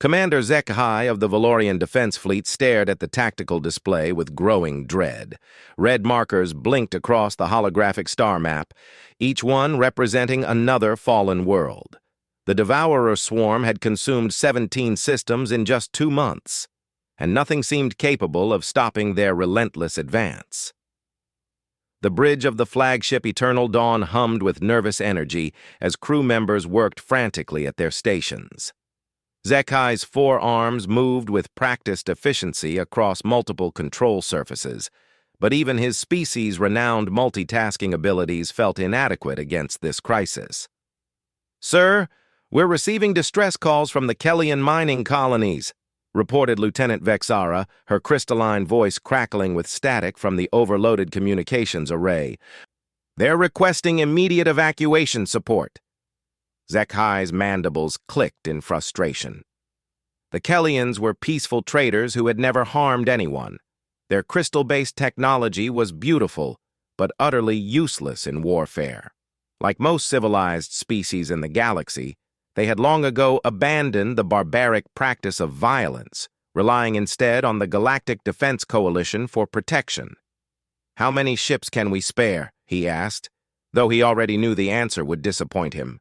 Commander HFY of the Valorian Defense Fleet stared at the tactical display with growing dread. Red markers blinked across the holographic star map, each one representing another fallen world. The Devourer swarm had consumed 17 systems in just 2 months, and nothing seemed capable of stopping their relentless advance. The bridge of the flagship Eternal Dawn hummed with nervous energy as crew members worked frantically at their stations. HFY's forearms moved with practiced efficiency across multiple control surfaces, but even his species' renowned multitasking abilities felt inadequate against this crisis. "Sir, we're receiving distress calls from the Kellian mining colonies," reported Lieutenant Vexara, her crystalline voice crackling with static from the overloaded communications array. "They're requesting immediate evacuation support." HFY's mandibles clicked in frustration. The Kellians were peaceful traders who had never harmed anyone. Their crystal-based technology was beautiful, but utterly useless in warfare. Like most civilized species in the galaxy, they had long ago abandoned the barbaric practice of violence, relying instead on the Galactic Defense Coalition for protection. "How many ships can we spare?" he asked, though he already knew the answer would disappoint him.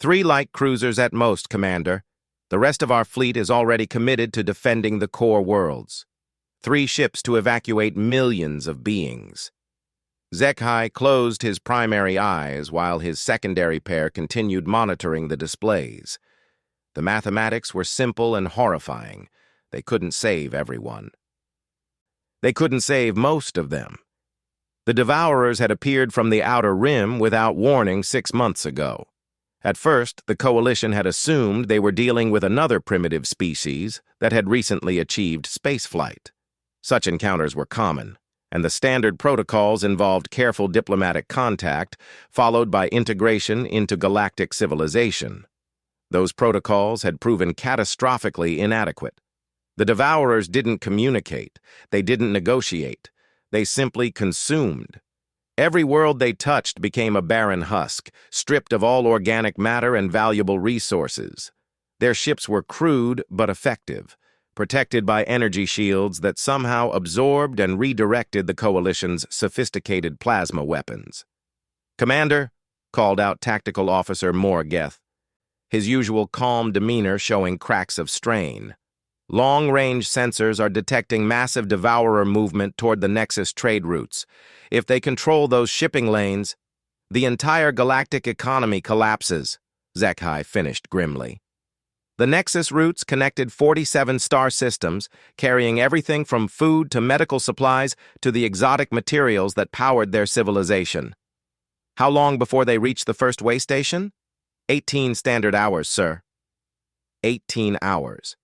3 light cruisers at most, Commander. The rest of our fleet is already committed to defending the core worlds. 3 ships to evacuate millions of beings. HFY closed his primary eyes while his secondary pair continued monitoring the displays. The mathematics were simple and horrifying. They couldn't save everyone. They couldn't save most of them. The Devourers had appeared from the outer rim without warning 6 months ago. At first, the Coalition had assumed they were dealing with another primitive species that had recently achieved spaceflight. Such encounters were common, and the standard protocols involved careful diplomatic contact, followed by integration into galactic civilization. Those protocols had proven catastrophically inadequate. The Devourers didn't communicate, they didn't negotiate, they simply consumed. Every world they touched became a barren husk, stripped of all organic matter and valuable resources. Their ships were crude but effective, protected by energy shields that somehow absorbed and redirected the Coalition's sophisticated plasma weapons. "Commander," called out Tactical Officer Morgeth, his usual calm demeanor showing cracks of strain. "Long-range sensors are detecting massive Devourer movement toward the Nexus trade routes. If they control those shipping lanes, the entire galactic economy collapses," HFY finished grimly. The Nexus routes connected 47 star systems, carrying everything from food to medical supplies to the exotic materials that powered their civilization. "How long before they reach the first way station?" 18 standard hours, sir." 18 hours.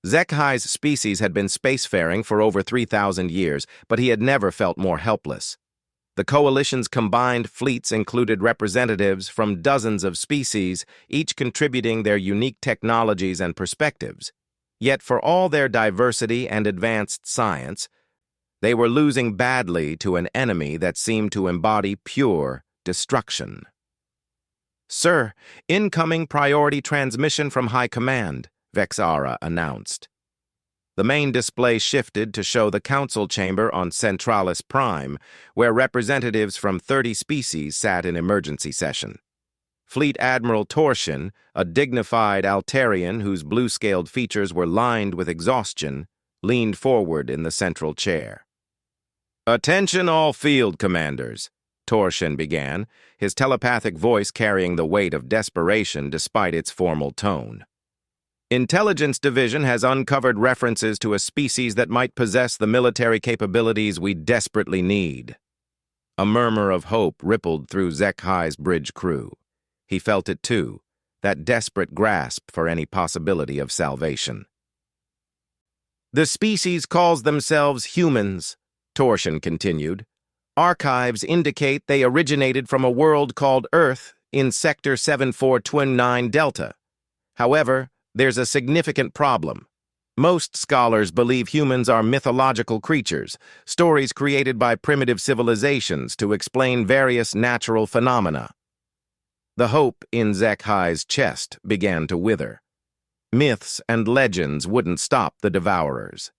HFY's species had been spacefaring for over 3,000 years, but he had never felt more helpless. The Coalition's combined fleets included representatives from dozens of species, each contributing their unique technologies and perspectives. Yet for all their diversity and advanced science, they were losing badly to an enemy that seemed to embody pure destruction. "Sir, incoming priority transmission from High Command," Vexara announced. The main display shifted to show the council chamber on Centralis Prime, where representatives from 30 species sat in emergency session. Fleet Admiral Torshin, a dignified Altarian whose blue-scaled features were lined with exhaustion, leaned forward in the central chair. "Attention all field commanders," Torshin began, his telepathic voice carrying the weight of desperation despite its formal tone. "Intelligence Division has uncovered references to a species that might possess the military capabilities we desperately need." A murmur of hope rippled through HFY's bridge crew. He felt it too, that desperate grasp for any possibility of salvation. "The species calls themselves humans," Torshin continued. "Archives indicate they originated from a world called Earth in Sector 7429 Delta. However, there's a significant problem. Most scholars believe humans are mythological creatures, stories created by primitive civilizations to explain various natural phenomena." The hope in HFY's chest began to wither. Myths and legends wouldn't stop the devourers.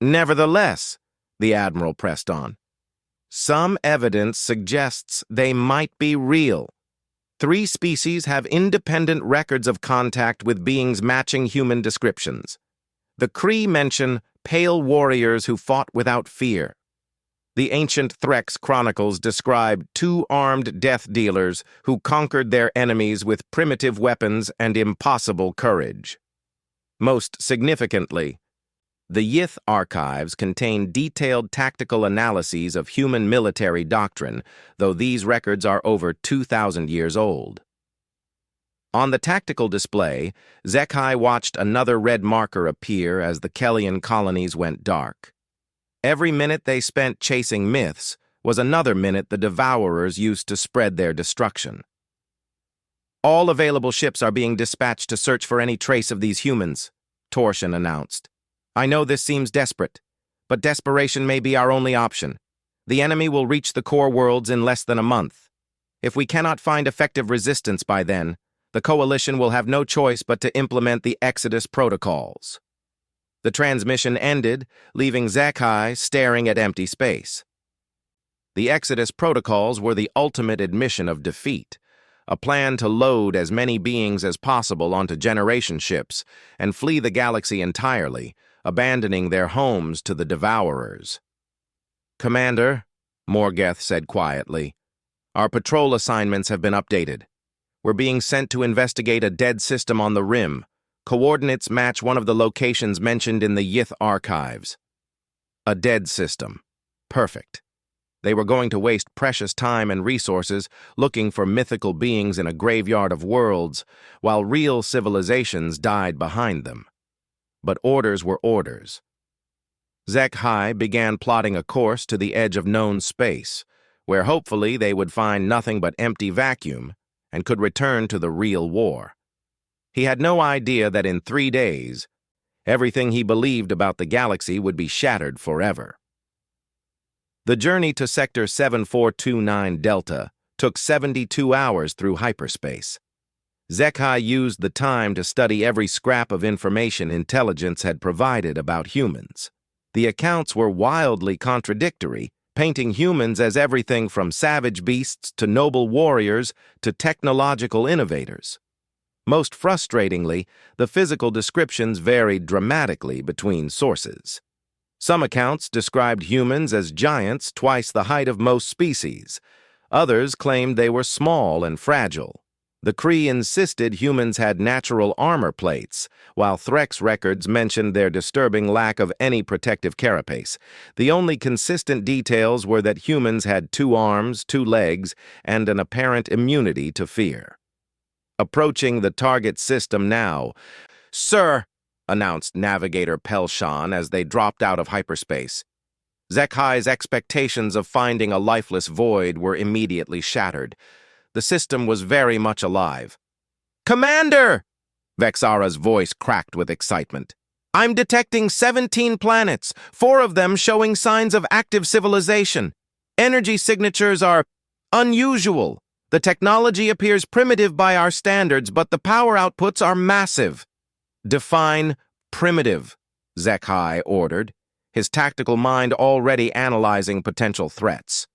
Nevertheless, the Admiral pressed on, some evidence suggests they might be real. 3 species have independent records of contact with beings matching human descriptions. The Kree mention pale warriors who fought without fear. The ancient Threx chronicles describe 2 armed death dealers who conquered their enemies with primitive weapons and impossible courage. Most significantly, the Yith archives contain detailed tactical analyses of human military doctrine, though these records are over 2,000 years old. On the tactical display, Zekai watched another red marker appear as the Kellian colonies went dark. Every minute they spent chasing myths was another minute the Devourers used to spread their destruction. All available ships are being dispatched to search for any trace of these humans, Torsion announced. I know this seems desperate, but desperation may be our only option. The enemy will reach the core worlds in less than a month. If we cannot find effective resistance by then, the Coalition will have no choice but to implement the Exodus protocols. The transmission ended, leaving Zekai staring at empty space. The Exodus protocols were the ultimate admission of defeat, a plan to load as many beings as possible onto generation ships and flee the galaxy entirely, abandoning their homes to the Devourers. Commander, Morgeth said quietly, our patrol assignments have been updated. We're being sent to investigate a dead system on the rim. Coordinates match one of the locations mentioned in the Yith archives. A dead system. Perfect. They were going to waste precious time and resources looking for mythical beings in a graveyard of worlds, while real civilizations died behind them. But orders were orders. Zekai began plotting a course to the edge of known space, where hopefully they would find nothing but empty vacuum and could return to the real war. He had no idea that in 3 days, everything he believed about the galaxy would be shattered forever. The journey to Sector 7429 Delta took 72 hours through hyperspace. Zekai used the time to study every scrap of information intelligence had provided about humans. The accounts were wildly contradictory, painting humans as everything from savage beasts to noble warriors to technological innovators. Most frustratingly, the physical descriptions varied dramatically between sources. Some accounts described humans as giants twice the height of most species. Others claimed they were small and fragile. The Kree insisted humans had natural armor plates, while Threx records mentioned their disturbing lack of any protective carapace. The only consistent details were that humans had 2 arms, 2 legs, and an apparent immunity to fear. Approaching the target system now, Sir, announced Navigator Pelshan as they dropped out of hyperspace. Zekai's expectations of finding a lifeless void were immediately shattered. The system was very much alive. Commander! Vexara's voice cracked with excitement. I'm detecting 17 planets, 4 of them showing signs of active civilization. Energy signatures are unusual. The technology appears primitive by our standards, but the power outputs are massive. Define primitive, Zekai ordered, his tactical mind already analyzing potential threats.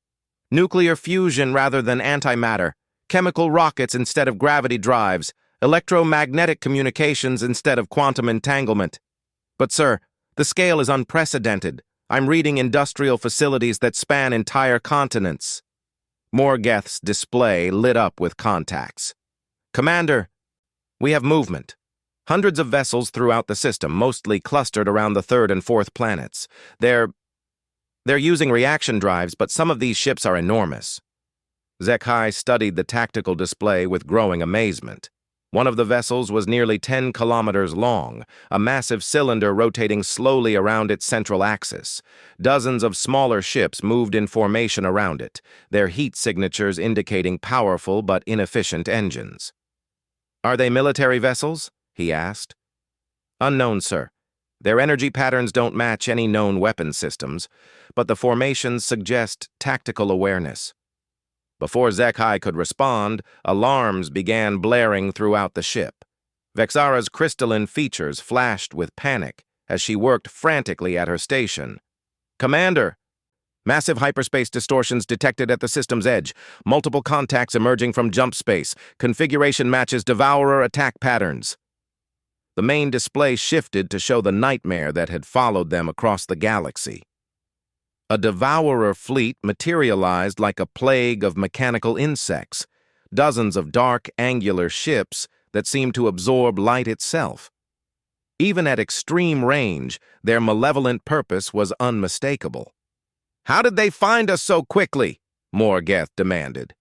Nuclear fusion rather than antimatter, chemical rockets instead of gravity drives, electromagnetic communications instead of quantum entanglement. But, sir, the scale is unprecedented. I'm reading industrial facilities that span entire continents. Morgeth's display lit up with contacts. Commander, we have movement. Hundreds of vessels throughout the system, mostly clustered around the 3rd and 4th planets. They're using reaction drives, but some of these ships are enormous. Zekai studied the tactical display with growing amazement. One of the vessels was nearly 10 kilometers long, a massive cylinder rotating slowly around its central axis. Dozens of smaller ships moved in formation around it, their heat signatures indicating powerful but inefficient engines. Are they military vessels? He asked. Unknown, sir. Their energy patterns don't match any known weapon systems, but the formations suggest tactical awareness. Before Zekai could respond, alarms began blaring throughout the ship. Vexara's crystalline features flashed with panic as she worked frantically at her station. "Commander! Massive hyperspace distortions detected at the system's edge. Multiple contacts emerging from jump space. Configuration matches Devourer attack patterns." The main display shifted to show the nightmare that had followed them across the galaxy. A Devourer fleet materialized like a plague of mechanical insects, dozens of dark, angular ships that seemed to absorb light itself. Even at extreme range, their malevolent purpose was unmistakable. "How did they find us so quickly?" Morgeth demanded.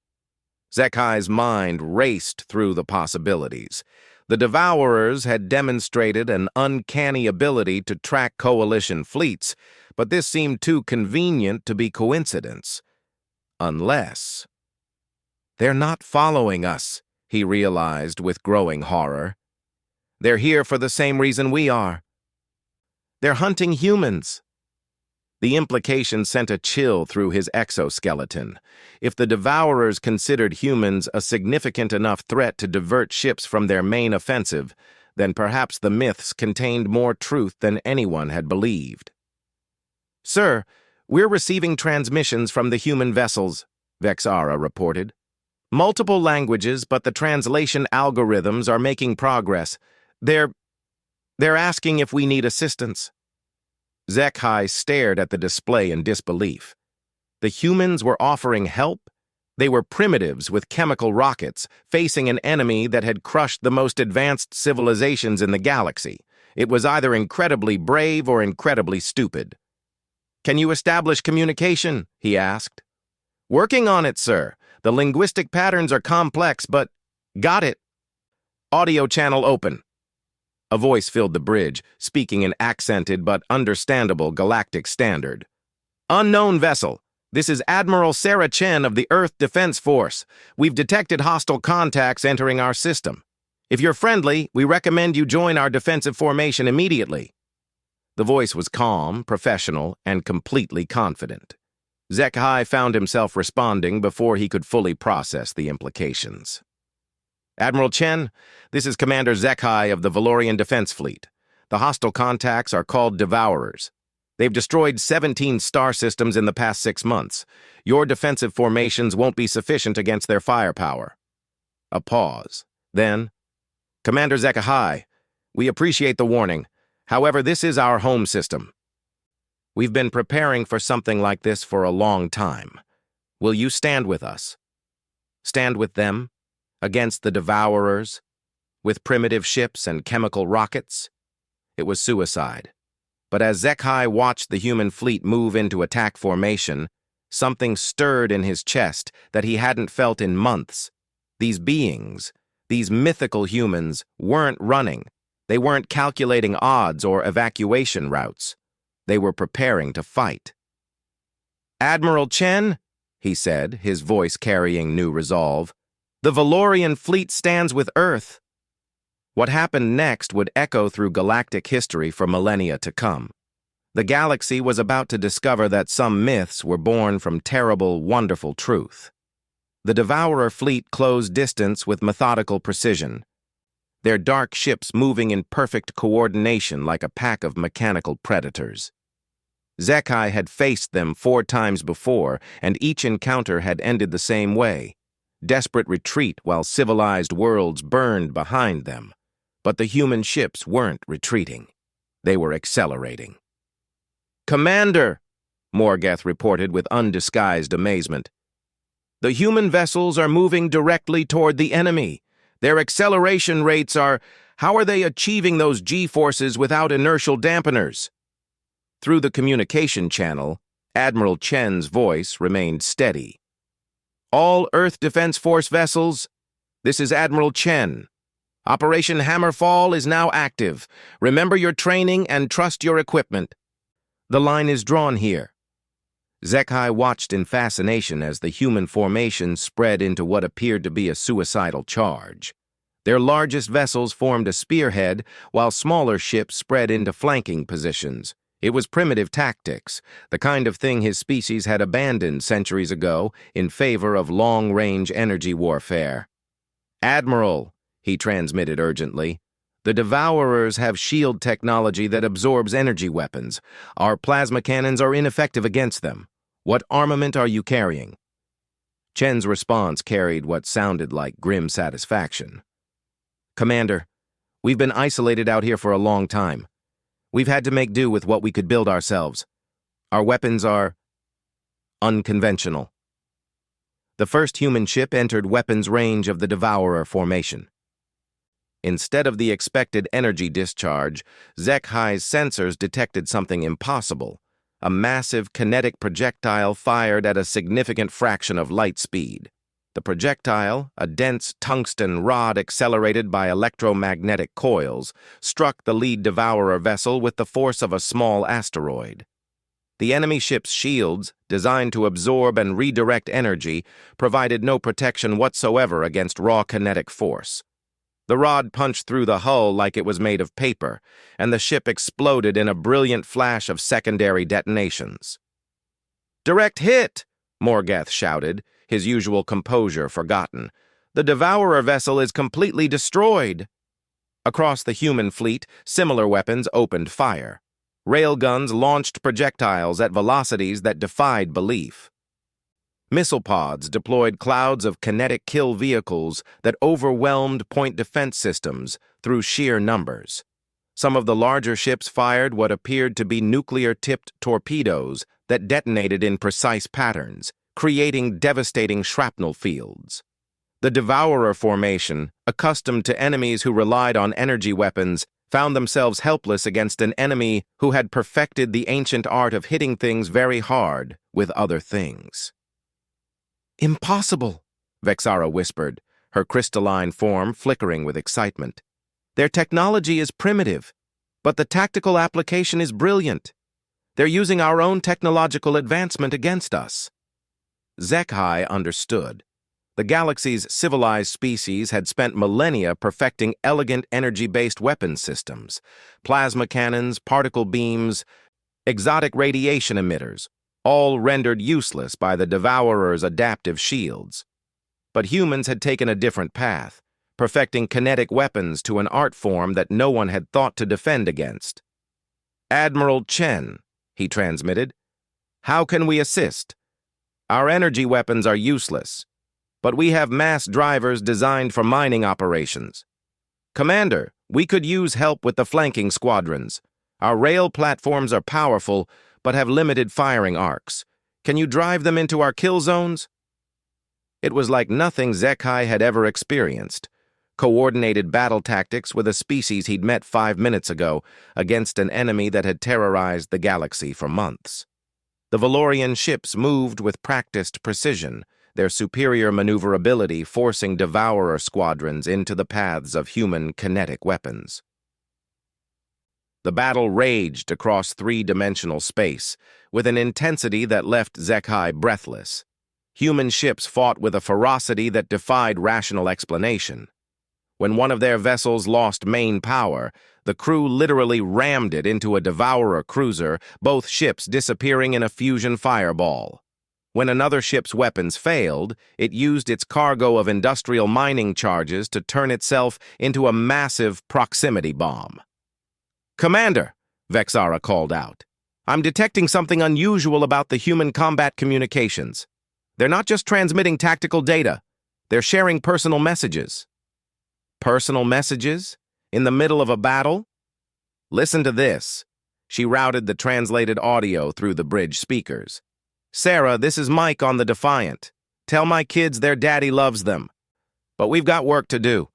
Zekhai's mind raced through the possibilities. The Devourers had demonstrated an uncanny ability to track Coalition fleets, but this seemed too convenient to be coincidence. Unless... "They're not following us," he realized with growing horror. "They're here for the same reason we are. They're hunting humans." The implication sent a chill through his exoskeleton. If the Devourers considered humans a significant enough threat to divert ships from their main offensive, then perhaps the myths contained more truth than anyone had believed. "Sir, we're receiving transmissions from the human vessels," Vexara reported. "Multiple languages, but the translation algorithms are making progress. They're asking if we need assistance." Zekhai stared at the display in disbelief. The humans were offering help? They were primitives with chemical rockets, facing an enemy that had crushed the most advanced civilizations in the galaxy. It was either incredibly brave or incredibly stupid. "Can you establish communication?" he asked. "Working on it, sir. The linguistic patterns are complex, but..." "Got it. Audio channel open." A voice filled the bridge, speaking in accented but understandable galactic standard. "Unknown vessel. This is Admiral Sarah Chen of the Earth Defense Force. We've detected hostile contacts entering our system. If you're friendly, we recommend you join our defensive formation immediately." The voice was calm, professional, and completely confident. Zekhai found himself responding before he could fully process the implications. "Admiral Chen, this is Commander Zekhai of the Valorian Defense Fleet. The hostile contacts are called Devourers. They've destroyed 17 star systems in the past 6 months. Your defensive formations won't be sufficient against their firepower." A pause. Then, "Commander Zekhai, we appreciate the warning. However, this is our home system. We've been preparing for something like this for a long time. Will you stand with us? Stand with them? Against the Devourers? With primitive ships and chemical rockets?" It was suicide. But as Zekhai watched the human fleet move into attack formation, something stirred in his chest that he hadn't felt in months. These beings, these mythical humans, weren't running. They weren't calculating odds or evacuation routes. They were preparing to fight. "Admiral Chen," he said, his voice carrying new resolve, "the Valorian fleet stands with Earth." What happened next would echo through galactic history for millennia to come. The galaxy was about to discover that some myths were born from terrible, wonderful truth. The Devourer fleet closed distance with methodical precision, their dark ships moving in perfect coordination like a pack of mechanical predators. Zekhai had faced them 4 times before, and each encounter had ended the same way: desperate retreat while civilized worlds burned behind them. But the human ships weren't retreating. They were accelerating. "Commander," Morgeth reported with undisguised amazement, "the human vessels are moving directly toward the enemy. Their acceleration rates are... How are they achieving those G-forces without inertial dampeners?" Through the communication channel, Admiral Chen's voice remained steady. "All Earth Defense Force vessels, this is Admiral Chen. Operation Hammerfall is now active. Remember your training and trust your equipment. The line is drawn here." Zekhai watched in fascination as the human formation spread into what appeared to be a suicidal charge. Their largest vessels formed a spearhead, while smaller ships spread into flanking positions. It was primitive tactics, the kind of thing his species had abandoned centuries ago in favor of long-range energy warfare. "Admiral," he transmitted urgently, The Devourers have shield technology that absorbs energy weapons. Our plasma cannons are ineffective against them. What armament are you carrying? Chen's response carried what sounded like grim satisfaction. Commander, we've been isolated out here for a long time. We've had to make do with what we could build ourselves. Our weapons are unconventional. The first human ship entered weapons range of the Devourer formation. Instead of the expected energy discharge, HFY's sensors detected something impossible, a massive kinetic projectile fired at a significant fraction of light speed. The projectile, a dense tungsten rod accelerated by electromagnetic coils, struck the lead Devourer vessel with the force of a small asteroid. The enemy ship's shields, designed to absorb and redirect energy, provided no protection whatsoever against raw kinetic force. The rod punched through the hull like it was made of paper, and the ship exploded in a brilliant flash of secondary detonations. "Direct hit!" Morgath shouted, his usual composure forgotten. "The Devourer vessel is completely destroyed." Across the human fleet, similar weapons opened fire. Railguns launched projectiles at velocities that defied belief. Missile pods deployed clouds of kinetic kill vehicles that overwhelmed point defense systems through sheer numbers. Some of the larger ships fired what appeared to be nuclear-tipped torpedoes that detonated in precise patterns, creating devastating shrapnel fields. The Devourer formation, accustomed to enemies who relied on energy weapons, found themselves helpless against an enemy who had perfected the ancient art of hitting things very hard with other things. "Impossible," Vexara whispered, her crystalline form flickering with excitement. "Their technology is primitive, but the tactical application is brilliant. They're using our own technological advancement against us." HFY understood. The galaxy's civilized species had spent millennia perfecting elegant energy-based weapon systems, plasma cannons, particle beams, exotic radiation emitters, all rendered useless by the Devourer's adaptive shields. But humans had taken a different path, perfecting kinetic weapons to an art form that no one had thought to defend against. "Admiral Chen," he transmitted, "how can we assist? Our energy weapons are useless, but we have mass drivers designed for mining operations. Commander, we could use help with the flanking squadrons. Our rail platforms are powerful, but have limited firing arcs. Can you drive them into our kill zones?" It was like nothing HFY had ever experienced. Coordinated battle tactics with a species he'd met 5 minutes ago against an enemy that had terrorized the galaxy for months. The Valorian ships moved with practiced precision, their superior maneuverability forcing Devourer squadrons into the paths of human kinetic weapons. The battle raged across three-dimensional space, with an intensity that left HFY breathless. Human ships fought with a ferocity that defied rational explanation. When one of their vessels lost main power, the crew literally rammed it into a Devourer cruiser, both ships disappearing in a fusion fireball. When another ship's weapons failed, it used its cargo of industrial mining charges to turn itself into a massive proximity bomb. "Commander," Vexara called out, "I'm detecting something unusual about the human combat communications. They're not just transmitting tactical data, they're sharing personal messages." "Personal messages? In the middle of a battle?" "Listen to this." She routed the translated audio through the bridge speakers. "Sarah, this is Mike on the Defiant. Tell my kids their daddy loves them. But we've got work to do."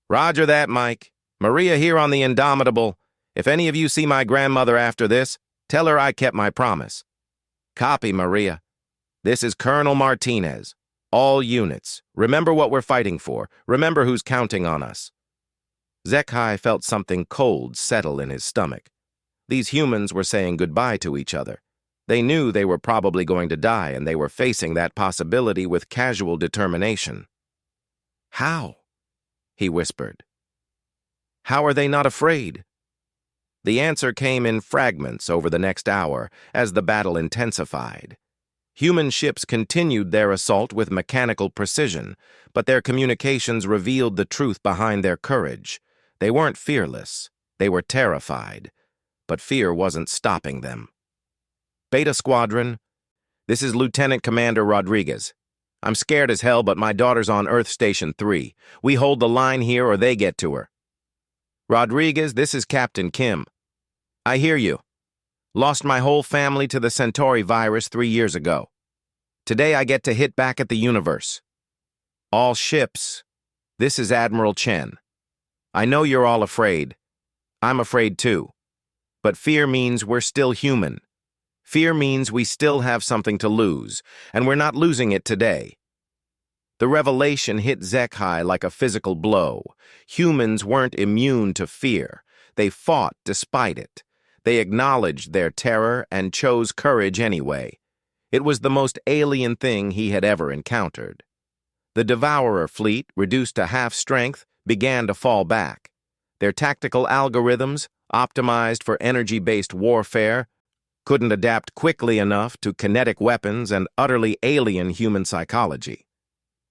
"Roger that, Mike. Maria here on the Indomitable. If any of you see my grandmother after this, tell her I kept my promise." "Copy, Maria. This is Colonel Martinez. All units, remember what we're fighting for. Remember who's counting on us." HFY felt something cold settle in his stomach. These humans were saying goodbye to each other. They knew they were probably going to die, and they were facing that possibility with casual determination. "How?" he whispered. "How are they not afraid?" The answer came in fragments over the next hour as the battle intensified. Human ships continued their assault with mechanical precision, but their communications revealed the truth behind their courage. They weren't fearless. They were terrified. But fear wasn't stopping them. Beta Squadron, this is Lieutenant Commander Rodriguez. I'm scared as hell, but my daughter's on Earth Station 3. We hold the line here or they get to her. Rodriguez, this is Captain Kim. I hear you. Lost my whole family to the Centauri virus 3 years ago. Today I get to hit back at the universe. All ships, this is Admiral Chen. I know you're all afraid. I'm afraid too. But fear means we're still human. Fear means we still have something to lose, and we're not losing it today. The revelation hit Zekhai like a physical blow. Humans weren't immune to fear. They fought despite it. They acknowledged their terror and chose courage anyway. It was the most alien thing he had ever encountered. The Devourer fleet, reduced to half strength, began to fall back. Their tactical algorithms, optimized for energy-based warfare, couldn't adapt quickly enough to kinetic weapons and utterly alien human psychology.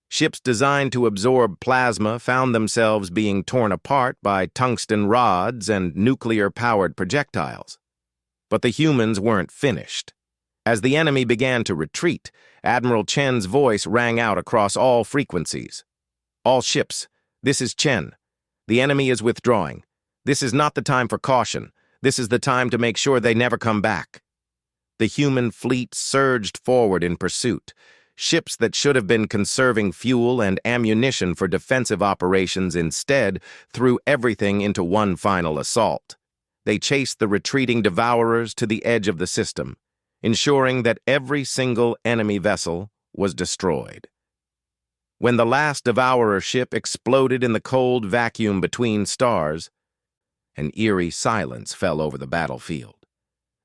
Ships designed to absorb plasma found themselves being torn apart by tungsten rods and nuclear-powered projectiles. But the humans weren't finished. As the enemy began to retreat, Admiral Chen's voice rang out across all frequencies. All ships, this is Chen. The enemy is withdrawing. This is not the time for caution. This is the time to make sure they never come back. The human fleet surged forward in pursuit. Ships that should have been conserving fuel and ammunition for defensive operations instead threw everything into one final assault. They chased the retreating Devourers to the edge of the system, ensuring that every single enemy vessel was destroyed. When the last Devourer ship exploded in the cold vacuum between stars, an eerie silence fell over the battlefield.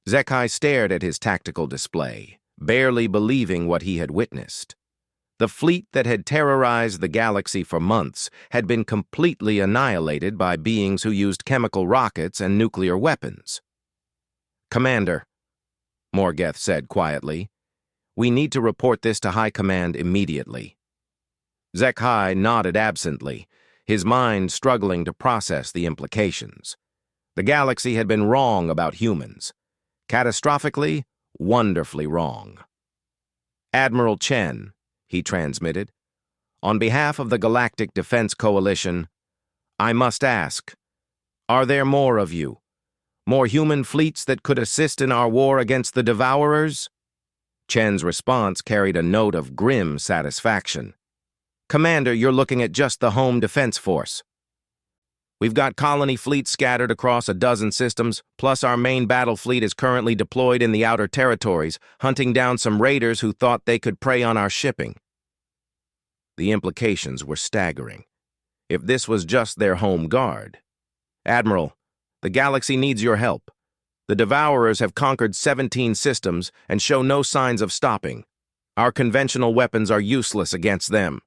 Zekhai stared at his tactical display, barely believing what he had witnessed. The fleet that had terrorized the galaxy for months had been completely annihilated by beings who used chemical rockets and nuclear weapons. "Commander," Morgeth said quietly, "we need to report this to High Command immediately." Zekhai nodded absently, his mind struggling to process the implications. The galaxy had been wrong about humans. Catastrophically, wonderfully wrong. "Admiral Chen," he transmitted, "on behalf of the Galactic Defense Coalition, I must ask, are there more of you? More human fleets that could assist in our war against the Devourers?" Chen's response carried a note of grim satisfaction. "Commander, you're looking at just the home defense force. We've got colony fleets scattered across a dozen systems, plus our main battle fleet is currently deployed in the outer territories, hunting down some raiders who thought they could prey on our shipping." The implications were staggering. If this was just their home guard. "Admiral, the galaxy needs your help. The Devourers have conquered 17 systems and show no signs of stopping. Our conventional weapons are useless against them."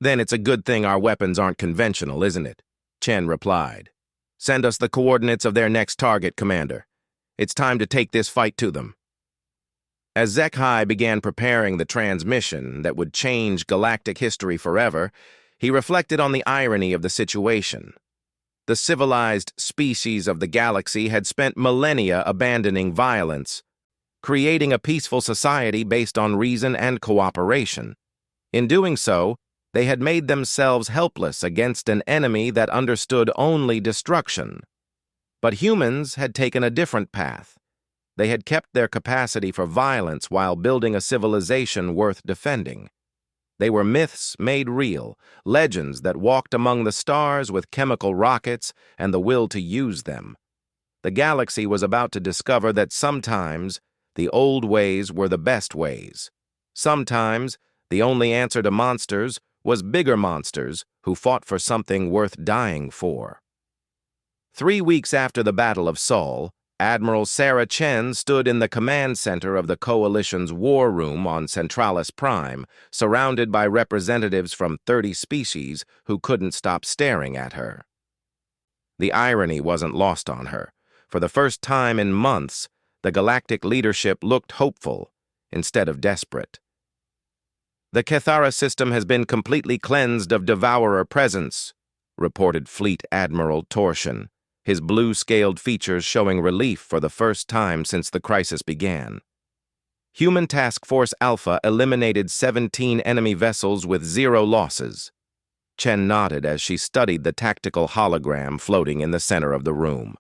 "Then it's a good thing our weapons aren't conventional, isn't it?" Chen replied. "Send us the coordinates of their next target, Commander. It's time to take this fight to them." As Zekhai began preparing the transmission that would change galactic history forever, he reflected on the irony of the situation. The civilized species of the galaxy had spent millennia abandoning violence, creating a peaceful society based on reason and cooperation. In doing so, they had made themselves helpless against an enemy that understood only destruction. But humans had taken a different path. They had kept their capacity for violence while building a civilization worth defending. They were myths made real, legends that walked among the stars with chemical rockets and the will to use them. The galaxy was about to discover that sometimes the old ways were the best ways. Sometimes the only answer to monsters was bigger monsters who fought for something worth dying for. 3 weeks after the Battle of Sol, Admiral Sarah Chen stood in the command center of the Coalition's war room on Centralis Prime, surrounded by representatives from 30 species who couldn't stop staring at her. The irony wasn't lost on her. For the first time in months, the galactic leadership looked hopeful instead of desperate. "The Kethara system has been completely cleansed of Devourer presence," reported Fleet Admiral Torsion, his blue-scaled features showing relief for the first time since the crisis began. Human Task Force Alpha eliminated 17 enemy vessels with 0 losses. Chen nodded as she studied the tactical hologram floating in the center of the room.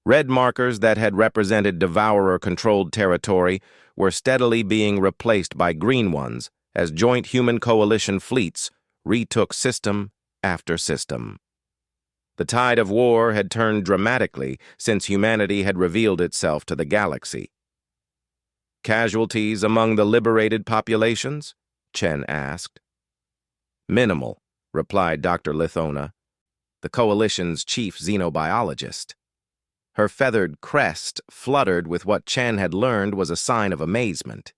Red markers that had represented Devourer-controlled territory were steadily being replaced by green ones as joint human coalition fleets retook system after system. The tide of war had turned dramatically since humanity had revealed itself to the galaxy. Casualties among the liberated populations? Chen asked. Minimal, replied Dr. Lithona, the coalition's chief xenobiologist. Her feathered crest fluttered with what Chen had learned was a sign of amazement.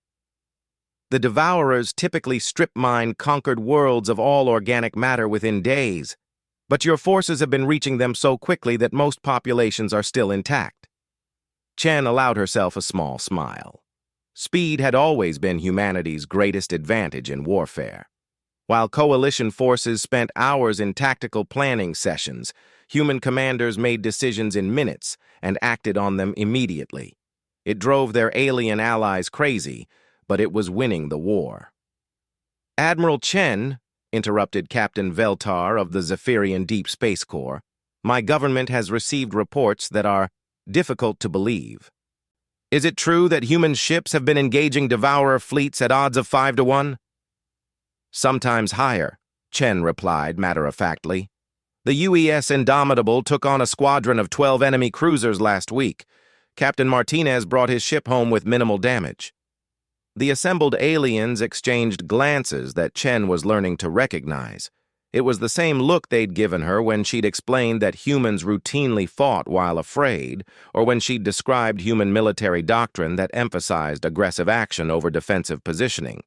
The Devourers typically strip-mine conquered worlds of all organic matter within days, but your forces have been reaching them so quickly that most populations are still intact. Chen allowed herself a small smile. Speed had always been humanity's greatest advantage in warfare. While coalition forces spent hours in tactical planning sessions, human commanders made decisions in minutes and acted on them immediately. It drove their alien allies crazy, but it was winning the war. Admiral Chen, interrupted Captain Veltar of the Zephyrian Deep Space Corps, my government has received reports that are difficult to believe. Is it true that human ships have been engaging Devourer fleets at odds of 5 to 1? Sometimes higher, Chen replied matter-of-factly. The UES Indomitable took on a squadron of 12 enemy cruisers last week. Captain Martinez brought his ship home with minimal damage. The assembled aliens exchanged glances that Chen was learning to recognize. It was the same look they'd given her when she'd explained that humans routinely fought while afraid, or when she'd described human military doctrine that emphasized aggressive action over defensive positioning.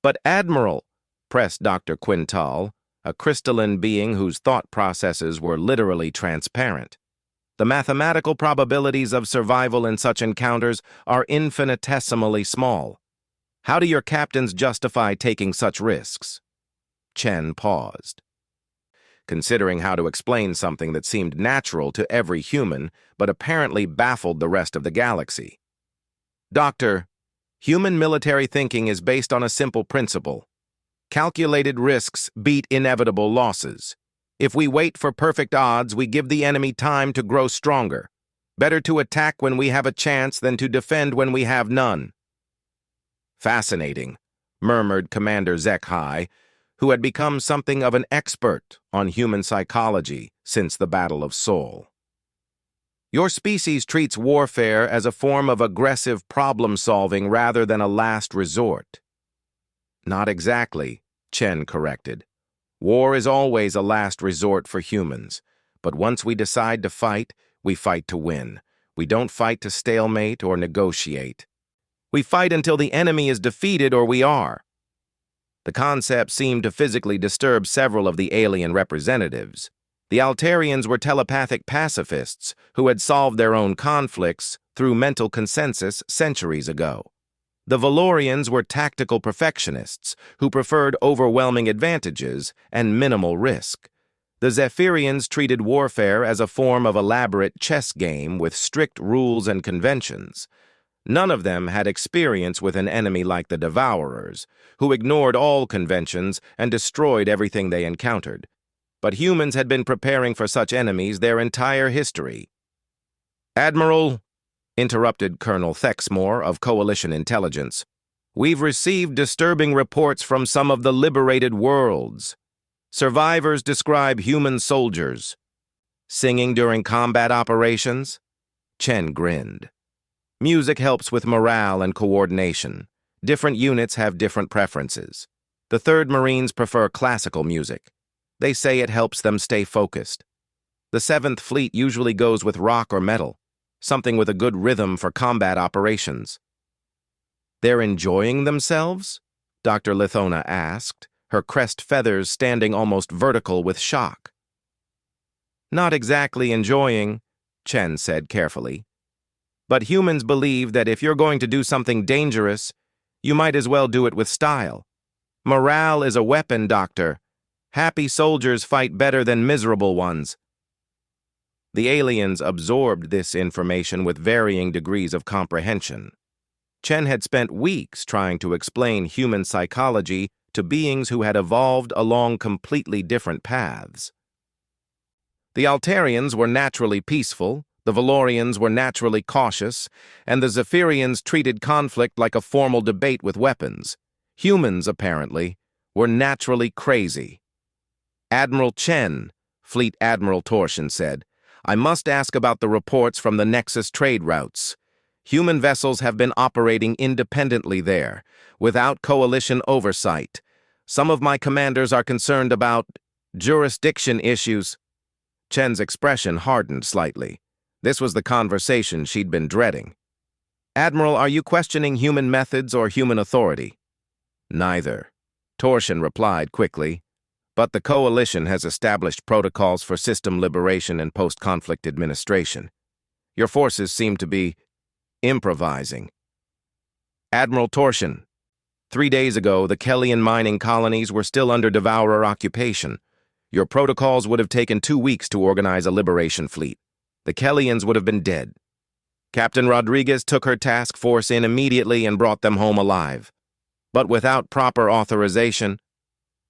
But Admiral, pressed Dr. Quintal, a crystalline being whose thought processes were literally transparent. The mathematical probabilities of survival in such encounters are infinitesimally small. How do your captains justify taking such risks? Chen paused, considering how to explain something that seemed natural to every human, but apparently baffled the rest of the galaxy. Doctor, human military thinking is based on a simple principle. Calculated risks beat inevitable losses. If we wait for perfect odds, we give the enemy time to grow stronger. Better to attack when we have a chance than to defend when we have none. Fascinating, murmured Commander Zekhai, who had become something of an expert on human psychology since the Battle of Seoul. Your species treats warfare as a form of aggressive problem-solving rather than a last resort. Not exactly, Chen corrected. War is always a last resort for humans, but once we decide to fight, we fight to win. We don't fight to stalemate or negotiate. We fight until the enemy is defeated or we are. The concept seemed to physically disturb several of the alien representatives. The Altarians were telepathic pacifists who had solved their own conflicts through mental consensus centuries ago. The Valorians were tactical perfectionists who preferred overwhelming advantages and minimal risk. The Zephyrians treated warfare as a form of elaborate chess game with strict rules and conventions. None of them had experience with an enemy like the Devourers, who ignored all conventions and destroyed everything they encountered. But humans had been preparing for such enemies their entire history. Admiral, interrupted Colonel Thexmore of Coalition Intelligence, we've received disturbing reports from some of the liberated worlds. Survivors describe human soldiers singing during combat operations. Chen grinned. Music helps with morale and coordination. Different units have different preferences. The 3rd Marines prefer classical music. They say it helps them stay focused. The 7th Fleet usually goes with rock or metal, something with a good rhythm for combat operations. They're enjoying themselves? Dr. Lithona asked, her crest feathers standing almost vertical with shock. Not exactly enjoying, Chen said carefully. But humans believe that if you're going to do something dangerous, you might as well do it with style. Morale is a weapon, Doctor, Happy soldiers fight better than miserable ones. The aliens absorbed this information with varying degrees of comprehension. Chen had spent weeks trying to explain human psychology to beings who had evolved along completely different paths. The Altarians were naturally peaceful, the Valorians were naturally cautious, and the Zephyrians treated conflict like a formal debate with weapons. Humans, apparently, were naturally crazy. Admiral Chen, Fleet Admiral Torsion said, "I must ask about the reports from the Nexus trade routes. Human vessels have been operating independently there, without coalition oversight. Some of my commanders are concerned about jurisdiction issues." Chen's expression hardened slightly. This was the conversation she'd been dreading. "Admiral, are you questioning human methods or human authority?" "Neither," Torsion replied quickly. "But the Coalition has established protocols for system liberation and post-conflict administration. Your forces seem to be improvising." "Admiral Torsion, 3 days ago, the Kellian mining colonies were still under Devourer occupation. Your protocols would have taken 2 weeks to organize a liberation fleet. The Kellians would have been dead. Captain Rodriguez took her task force in immediately and brought them home alive. But without proper authorization—"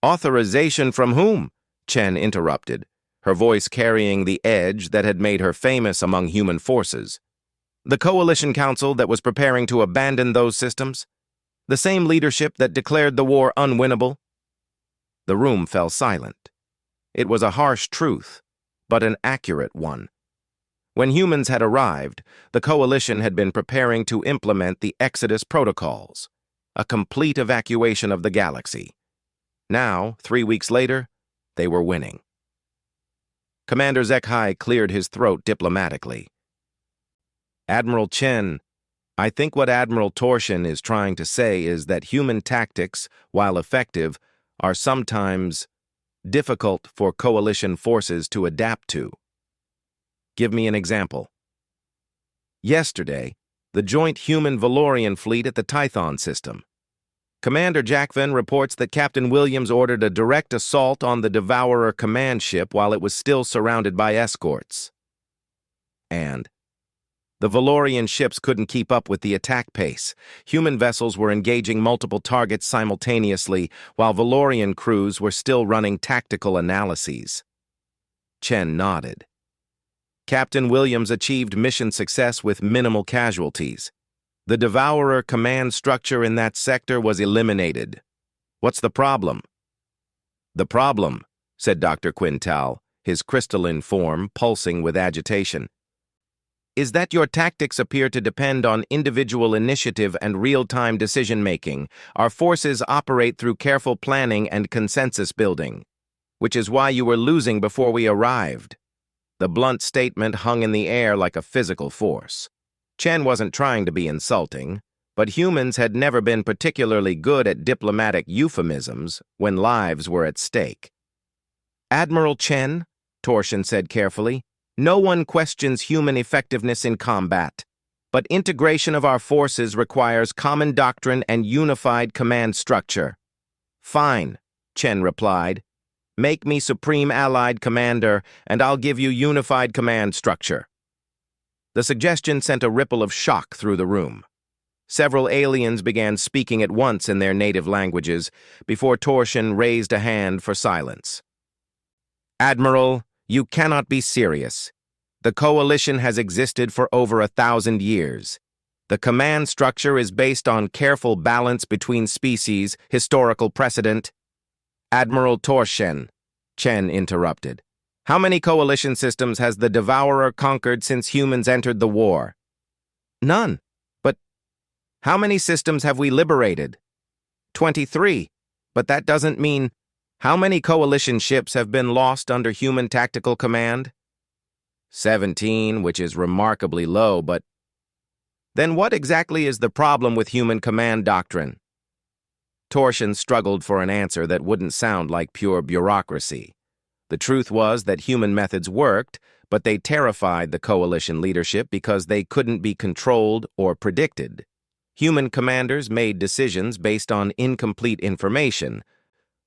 "Authorization from whom?" Chen interrupted, her voice carrying the edge that had made her famous among human forces. "The Coalition Council that was preparing to abandon those systems? The same leadership that declared the war unwinnable?" The room fell silent. It was a harsh truth, but an accurate one. When humans had arrived, the Coalition had been preparing to implement the Exodus protocols, a complete evacuation of the galaxy. Now, 3 weeks later, they were winning. Commander Zekhai cleared his throat diplomatically. "Admiral Chen, I think what Admiral Torsion is trying to say is that human tactics, while effective, are sometimes difficult for Coalition forces to adapt to." "Give me an example." "Yesterday, the joint human-Valorian fleet at the Tython system. Commander Jackvan reports that Captain Williams ordered a direct assault on the Devourer command ship while it was still surrounded by escorts. And the Valorian ships couldn't keep up with the attack pace. Human vessels were engaging multiple targets simultaneously, while Valorian crews were still running tactical analyses." Chen nodded. "Captain Williams achieved mission success with minimal casualties. The Devourer command structure in that sector was eliminated. What's the problem?" "The problem," said Dr. Quintal, his crystalline form pulsing with agitation, "is that your tactics appear to depend on individual initiative and real-time decision-making. Our forces operate through careful planning and consensus building, which is why you were losing before we arrived." The blunt statement hung in the air like a physical force. Chen wasn't trying to be insulting, but humans had never been particularly good at diplomatic euphemisms when lives were at stake. "Admiral Chen," Torsion said carefully, "no one questions human effectiveness in combat, but integration of our forces requires common doctrine and unified command structure." "Fine," Chen replied. "Make me Supreme Allied Commander, and I'll give you unified command structure." The suggestion sent a ripple of shock through the room. Several aliens began speaking at once in their native languages before Torsion raised a hand for silence. "Admiral, you cannot be serious. The Coalition has existed for over 1,000 years. The command structure is based on careful balance between species, historical precedent." "Admiral Torsion," Chen interrupted, "how many Coalition systems has the Devourer conquered since humans entered the war?" "None. But how many systems have we liberated?" 23. But that doesn't mean— How many Coalition ships have been lost under human tactical command?" 17, which is remarkably low, but— Then what exactly is the problem with human command doctrine? Torsion struggled for an answer that wouldn't sound like pure bureaucracy. The truth was that human methods worked, but they terrified the Coalition leadership because they couldn't be controlled or predicted. Human commanders made decisions based on incomplete information,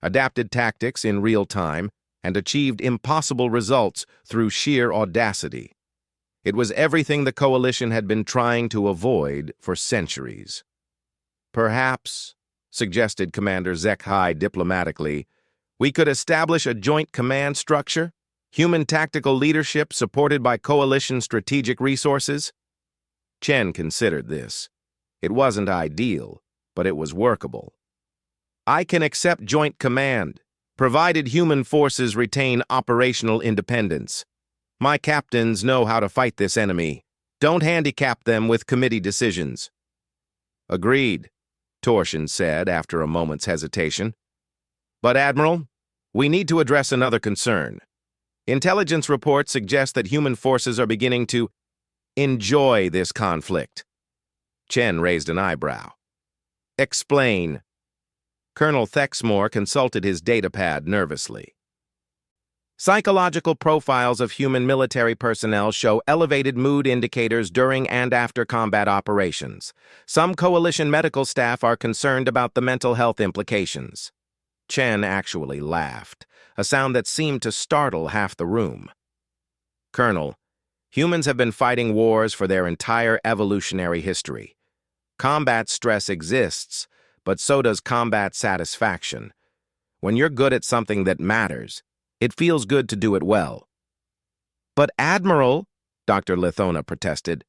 adapted tactics in real time, and achieved impossible results through sheer audacity. It was everything the Coalition had been trying to avoid for centuries. Perhaps, suggested Commander Zek-Hai diplomatically, we could establish a joint command structure, human tactical leadership supported by Coalition strategic resources? Chen considered this. It wasn't ideal, but it was workable. I can accept joint command, provided human forces retain operational independence. My captains know how to fight this enemy. Don't handicap them with committee decisions. Agreed, Torshin said after a moment's hesitation. But, Admiral, we need to address another concern. Intelligence reports suggest that human forces are beginning to enjoy this conflict. Chen raised an eyebrow. Explain. Colonel Thexmore consulted his datapad nervously. Psychological profiles of human military personnel show elevated mood indicators during and after combat operations. Some Coalition medical staff are concerned about the mental health implications. Chen actually laughed, a sound that seemed to startle half the room. Colonel, humans have been fighting wars for their entire evolutionary history. Combat stress exists, but so does combat satisfaction. When you're good at something that matters, it feels good to do it well. But Admiral, Dr. Lithona protested,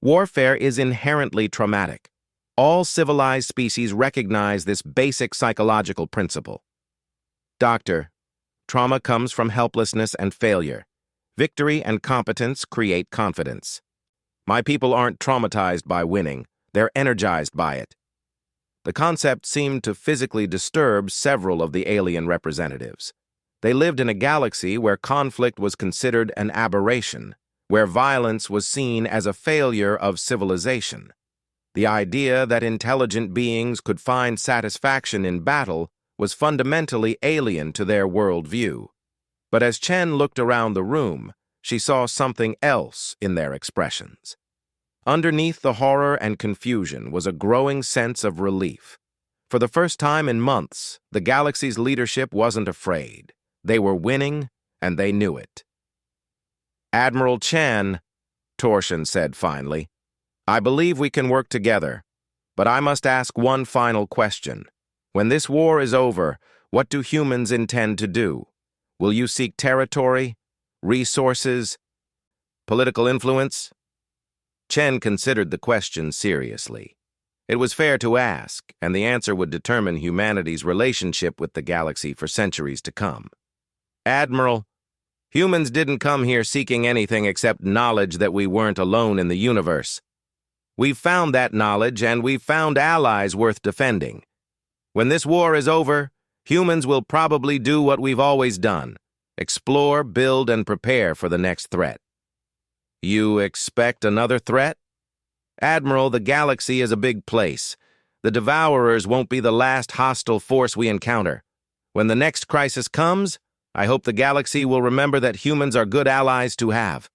warfare is inherently traumatic. All civilized species recognize this basic psychological principle. Doctor, trauma comes from helplessness and failure. Victory and competence create confidence. My people aren't traumatized by winning, they're energized by it. The concept seemed to physically disturb several of the alien representatives. They lived in a galaxy where conflict was considered an aberration, where violence was seen as a failure of civilization. The idea that intelligent beings could find satisfaction in battle was fundamentally alien to their worldview. But as Chen looked around the room, she saw something else in their expressions. Underneath the horror and confusion was a growing sense of relief. For the first time in months, the galaxy's leadership wasn't afraid. They were winning, and they knew it. Admiral Chen, Torshin said finally, I believe we can work together, but I must ask one final question. When this war is over, what do humans intend to do? Will you seek territory, resources, political influence? Chen considered the question seriously. It was fair to ask, and the answer would determine humanity's relationship with the galaxy for centuries to come. Admiral, humans didn't come here seeking anything except knowledge that we weren't alone in the universe. We've found that knowledge, and we've found allies worth defending. When this war is over, humans will probably do what we've always done: explore, build, and prepare for the next threat. You expect another threat? Admiral, the galaxy is a big place. The Devourers won't be the last hostile force we encounter. When the next crisis comes, I hope the galaxy will remember that humans are good allies to have.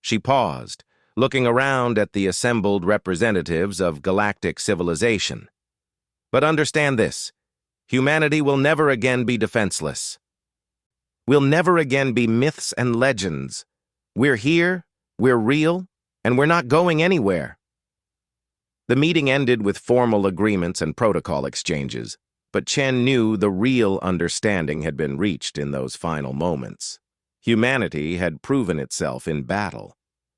She paused, looking around at the assembled representatives of galactic civilization. But understand this: humanity will never again be defenseless. We'll never again be myths and legends. We're here, we're real, and we're not going anywhere. The meeting ended with formal agreements and protocol exchanges, but Chen knew the real understanding had been reached in those final moments. Humanity had proven itself in battle,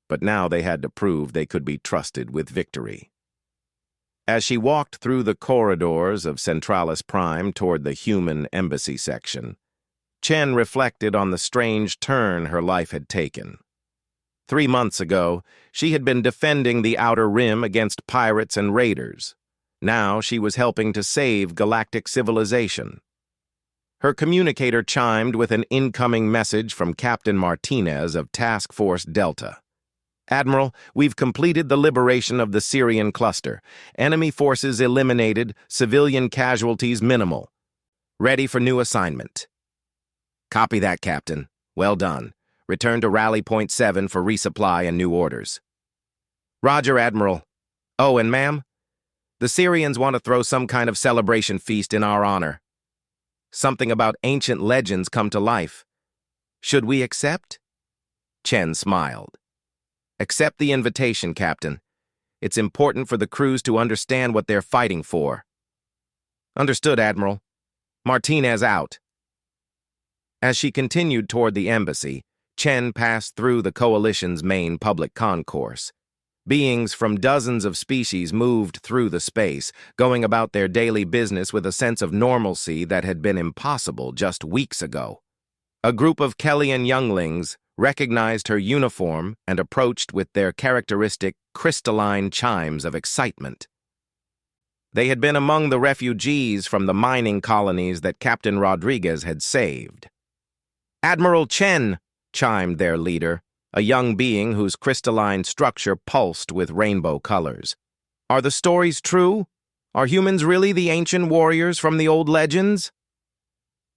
but now they had to prove they could be trusted with victory. As she walked through the corridors of Centralis Prime toward the human embassy section, Chen reflected on the strange turn her life had taken. 3 months ago, she had been defending the Outer Rim against pirates and raiders. Now she was helping to save galactic civilization. Her communicator chimed with an incoming message from Captain Martinez of Task Force Delta. Admiral, we've completed the liberation of the Syrian cluster. Enemy forces eliminated, civilian casualties minimal. Ready for new assignment. Copy that, Captain. Well done. Return to Rally Point 7 for resupply and new orders. Roger, Admiral. Oh, and ma'am, the Syrians want to throw some kind of celebration feast in our honor. Something about ancient legends come to life. Should we accept? Chen smiled. Accept the invitation, Captain. It's important for the crews to understand what they're fighting for. Understood, Admiral. Martinez out. As she continued toward the embassy, Chen passed through the Coalition's main public concourse. Beings from dozens of species moved through the space, going about their daily business with a sense of normalcy that had been impossible just weeks ago. A group of Kellyan younglings recognized her uniform and approached with their characteristic crystalline chimes of excitement. They had been among the refugees from the mining colonies that Captain Rodriguez had saved. "Admiral Chen," chimed their leader, a young being whose crystalline structure pulsed with rainbow colors. "Are the stories true? Are humans really the ancient warriors from the old legends?"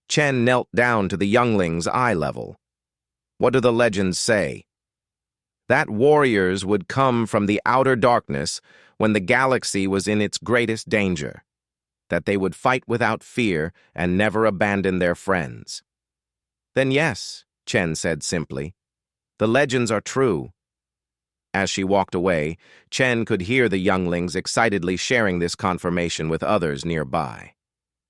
Chen knelt down to the youngling's eye level. "What do the legends say?" "That warriors would come from the outer darkness when the galaxy was in its greatest danger. That they would fight without fear and never abandon their friends." "Then yes," Chen said simply. "The legends are true." As she walked away, Chen could hear the younglings excitedly sharing this confirmation with others nearby.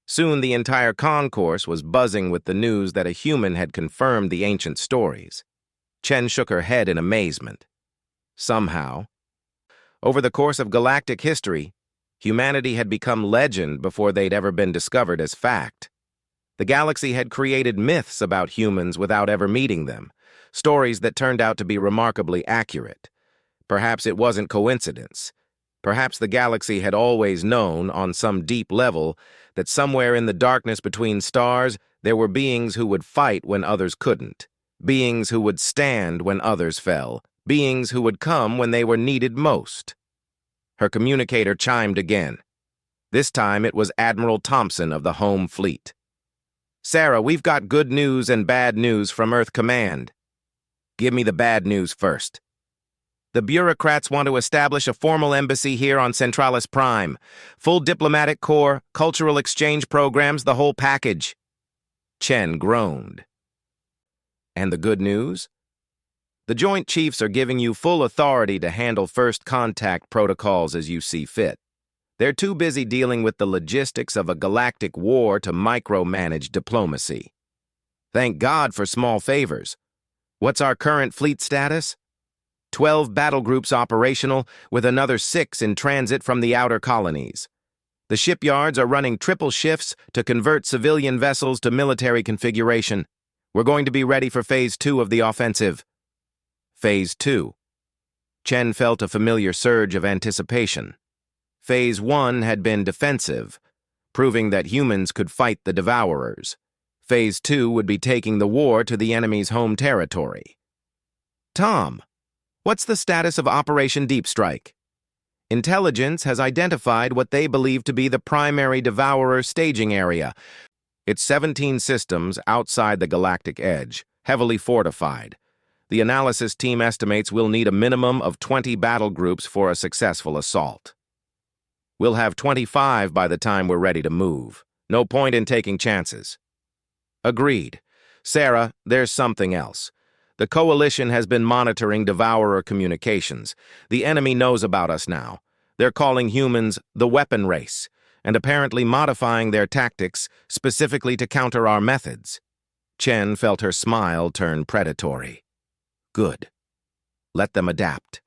Soon the entire concourse was buzzing with the news that a human had confirmed the ancient stories. Chen shook her head in amazement. Somehow, over the course of galactic history, humanity had become legend before they'd ever been discovered as fact. The galaxy had created myths about humans without ever meeting them, stories that turned out to be remarkably accurate. Perhaps it wasn't coincidence. Perhaps the galaxy had always known, on some deep level, that somewhere in the darkness between stars there were beings who would fight when others couldn't, beings who would stand when others fell, beings who would come when they were needed most. Her communicator chimed again. This time it was Admiral Thompson of the Home Fleet. "Sarah, we've got good news and bad news from Earth Command." "Give me the bad news first." "The bureaucrats want to establish a formal embassy here on Centralis Prime. Full diplomatic corps, cultural exchange programs, the whole package." Chen groaned. "And the good news?" "The Joint Chiefs are giving you full authority to handle first contact protocols as you see fit. They're too busy dealing with the logistics of a galactic war to micromanage diplomacy." "Thank God for small favors. What's our current fleet status?" 12 battle groups operational, with another 6 in transit from the outer colonies. The shipyards are running triple shifts to convert civilian vessels to military configuration. We're going to be ready for Phase 2 of the offensive. Phase 2. Chen felt a familiar surge of anticipation. Phase 1 had been defensive, proving that humans could fight the Devourers. Phase 2 would be taking the war to the enemy's home territory. "Tom, what's the status of Operation Deep Strike?" "Intelligence has identified what they believe to be the primary Devourer staging area. It's 17 systems outside the galactic edge, heavily fortified. The analysis team estimates we'll need a minimum of 20 battle groups for a successful assault. We'll have 25 by the time we're ready to move. No point in taking chances." "Agreed. Sarah, there's something else. The Coalition has been monitoring Devourer communications. The enemy knows about us now. They're calling humans the weapon race, and apparently modifying their tactics specifically to counter our methods." Chen felt her smile turn predatory. "Good. Let them adapt.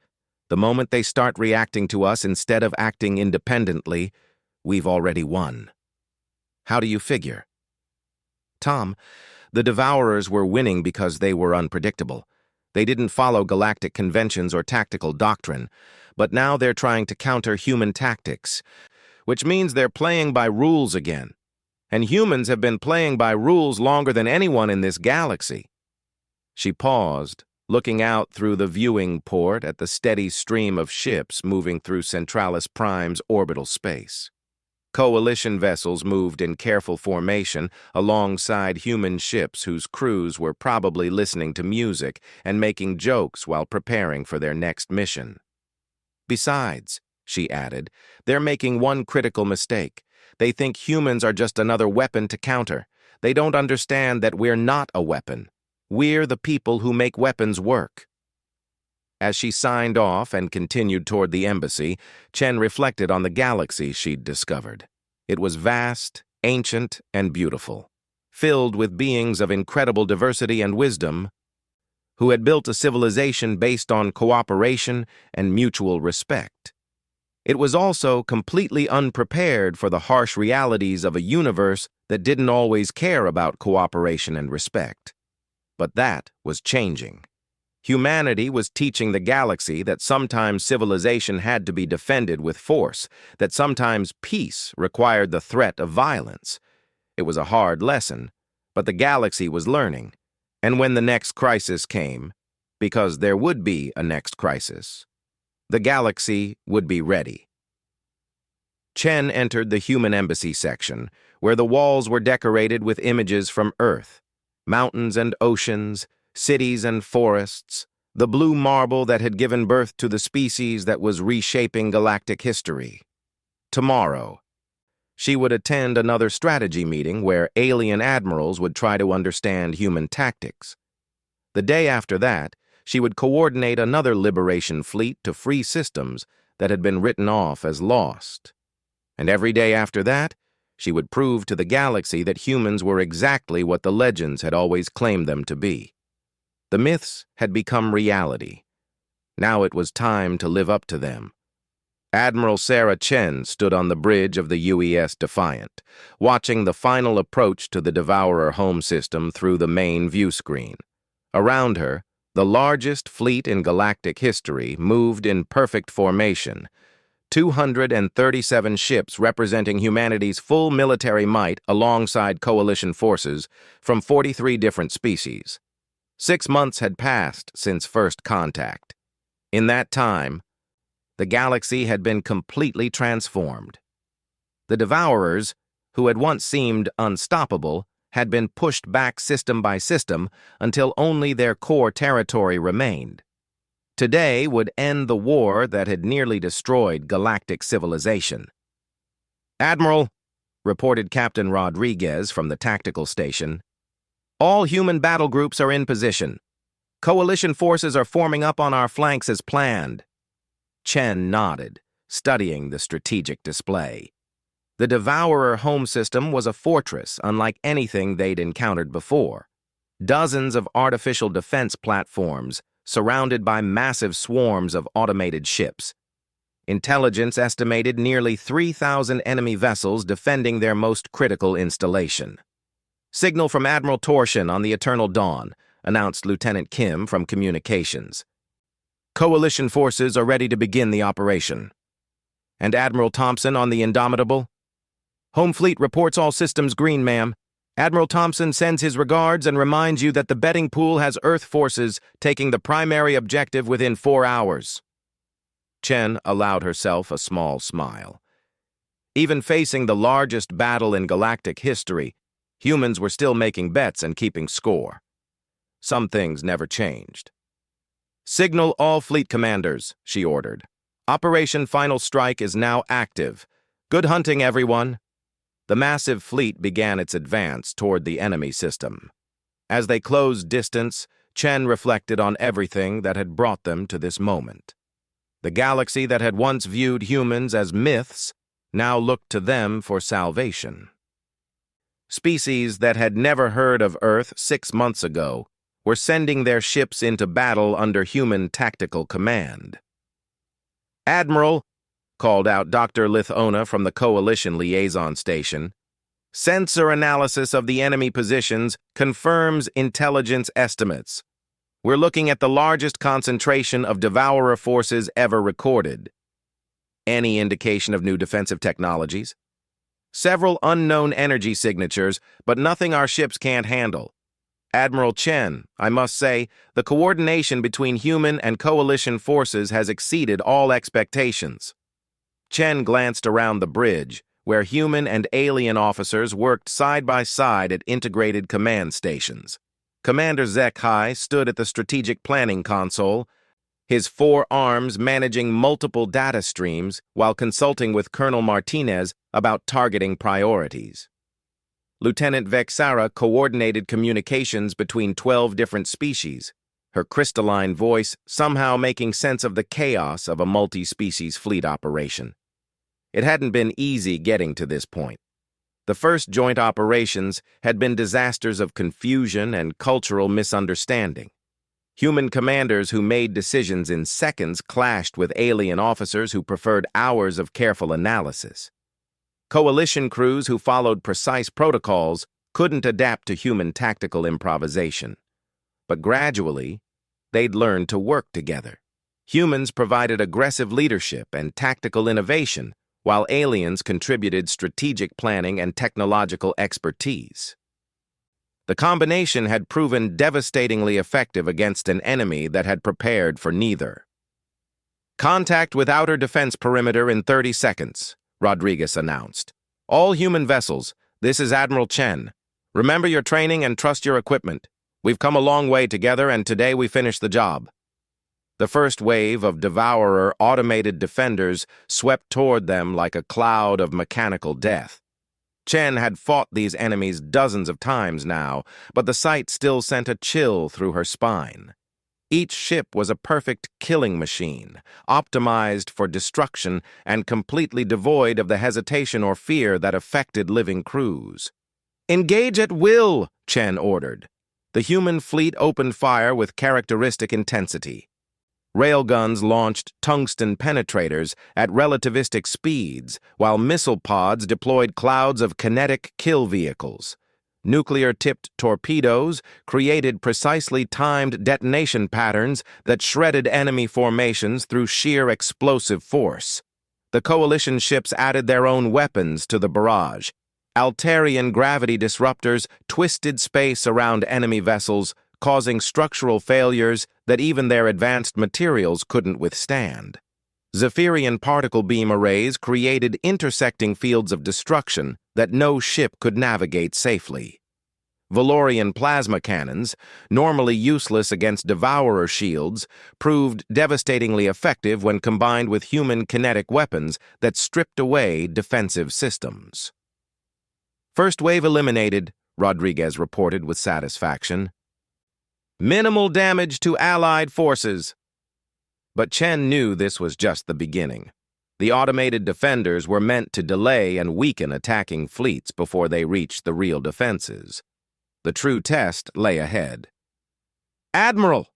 The moment they start reacting to us instead of acting independently, we've already won." "How do you figure?" "Tom, the Devourers were winning because they were unpredictable. They didn't follow galactic conventions or tactical doctrine, but now they're trying to counter human tactics, which means they're playing by rules again. And humans have been playing by rules longer than anyone in this galaxy." She paused, looking out through the viewing port at the steady stream of ships moving through Centralis Prime's orbital space. Coalition vessels moved in careful formation alongside human ships whose crews were probably listening to music and making jokes while preparing for their next mission. "Besides," she added, "they're making one critical mistake. They think humans are just another weapon to counter. They don't understand that we're not a weapon. We're the people who make weapons work." As she signed off and continued toward the embassy, Chen reflected on the galaxy she'd discovered. It was vast, ancient, and beautiful, filled with beings of incredible diversity and wisdom who had built a civilization based on cooperation and mutual respect. It was also completely unprepared for the harsh realities of a universe that didn't always care about cooperation and respect. But that was changing. Humanity was teaching the galaxy that sometimes civilization had to be defended with force, that sometimes peace required the threat of violence. It was a hard lesson, but the galaxy was learning. And when the next crisis came, because there would be a next crisis, the galaxy would be ready. Chen entered the human embassy section, where the walls were decorated with images from Earth, mountains and oceans, cities and forests, the blue marble that had given birth to the species that was reshaping galactic history. Tomorrow, she would attend another strategy meeting where alien admirals would try to understand human tactics. The day after that, she would coordinate another liberation fleet to free systems that had been written off as lost. And every day after that, she would prove to the galaxy that humans were exactly what the legends had always claimed them to be. The myths had become reality. Now it was time to live up to them. Admiral Sarah Chen stood on the bridge of the UES Defiant, watching the final approach to the Devourer home system through the main view screen. Around her, the largest fleet in galactic history moved in perfect formation, 237 ships representing humanity's full military might alongside coalition forces from 43 different species. 6 months had passed since first contact. In that time, the galaxy had been completely transformed. The Devourers, who had once seemed unstoppable, had been pushed back system by system until only their core territory remained. Today would end the war that had nearly destroyed galactic civilization. "Admiral," reported Captain Rodriguez from the tactical station, "all human battle groups are in position. Coalition forces are forming up on our flanks as planned." Chen nodded, studying the strategic display. The Devourer home system was a fortress unlike anything they'd encountered before. Dozens of artificial defense platforms surrounded by massive swarms of automated ships. Intelligence estimated nearly 3,000 enemy vessels defending their most critical installation. "Signal from Admiral Torshin on the Eternal Dawn," announced Lieutenant Kim from Communications. "Coalition forces are ready to begin the operation." "And Admiral Thompson on the Indomitable?" "Home Fleet reports all systems green, ma'am. Admiral Thompson sends his regards and reminds you that the betting pool has Earth forces taking the primary objective within 4 hours. Chen allowed herself a small smile. Even facing the largest battle in galactic history, humans were still making bets and keeping score. Some things never changed. "Signal all fleet commanders," she ordered. "Operation Final Strike is now active. Good hunting, everyone." The massive fleet began its advance toward the enemy system. As they closed distance, Chen reflected on everything that had brought them to this moment. The galaxy that had once viewed humans as myths now looked to them for salvation. Species that had never heard of Earth 6 months ago were sending their ships into battle under human tactical command. "Admiral," called out Dr. Lithona from the Coalition liaison station, "sensor analysis of the enemy positions confirms intelligence estimates. We're looking at the largest concentration of Devourer forces ever recorded. Any indication of new defensive technologies? Several unknown energy signatures, but nothing our ships can't handle. Admiral Chen, I must say, the coordination between human and coalition forces has exceeded all expectations." Chen glanced around the bridge, where human and alien officers worked side by side at integrated command stations. Commander Zekhai stood at the strategic planning console, his 4 arms managing multiple data streams while consulting with Colonel Martinez about targeting priorities. Lieutenant Vexara coordinated communications between 12 different species, her crystalline voice somehow making sense of the chaos of a multi-species fleet operation. It hadn't been easy getting to this point. The first joint operations had been disasters of confusion and cultural misunderstanding. Human commanders who made decisions in seconds clashed with alien officers who preferred hours of careful analysis. Coalition crews who followed precise protocols couldn't adapt to human tactical improvisation. But gradually, they'd learned to work together. Humans provided aggressive leadership and tactical innovation, while aliens contributed strategic planning and technological expertise. The combination had proven devastatingly effective against an enemy that had prepared for neither. "Contact with outer defense perimeter in 30 seconds, Rodriguez announced. "All human vessels, this is Admiral Chen. Remember your training and trust your equipment. We've come a long way together, and today we finish the job." The first wave of Devourer automated defenders swept toward them like a cloud of mechanical death. Chen had fought these enemies dozens of times now, but the sight still sent a chill through her spine. Each ship was a perfect killing machine, optimized for destruction and completely devoid of the hesitation or fear that affected living crews. "Engage at will," Chen ordered. The human fleet opened fire with characteristic intensity. Railguns launched tungsten penetrators at relativistic speeds, while missile pods deployed clouds of kinetic kill vehicles. Nuclear-tipped torpedoes created precisely timed detonation patterns that shredded enemy formations through sheer explosive force. The coalition ships added their own weapons to the barrage. Altarian gravity disruptors twisted space around enemy vessels, causing structural failures that even their advanced materials couldn't withstand. Zephyrian particle beam arrays created intersecting fields of destruction that no ship could navigate safely. Valorian plasma cannons, normally useless against Devourer shields, proved devastatingly effective when combined with human kinetic weapons that stripped away defensive systems. "First wave eliminated," Rodriguez reported with satisfaction. "Minimal damage to Allied forces." But Chen knew this was just the beginning. The automated defenders were meant to delay and weaken attacking fleets before they reached the real defenses. The true test lay ahead. "Admiral,"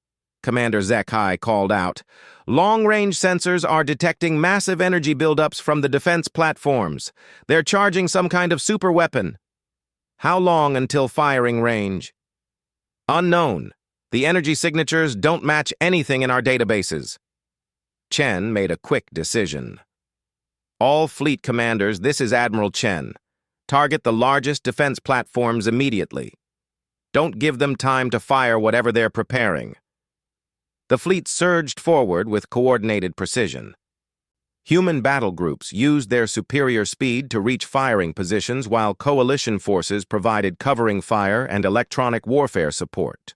Commander Zekhai called out, "long-range sensors are detecting massive energy buildups from the defense platforms. They're charging some kind of superweapon." "How long until firing range?" "Unknown. The energy signatures don't match anything in our databases." Chen made a quick decision. "All fleet commanders, this is Admiral Chen. Target the largest defense platforms immediately. Don't give them time to fire whatever they're preparing." The fleet surged forward with coordinated precision. Human battle groups used their superior speed to reach firing positions while coalition forces provided covering fire and electronic warfare support.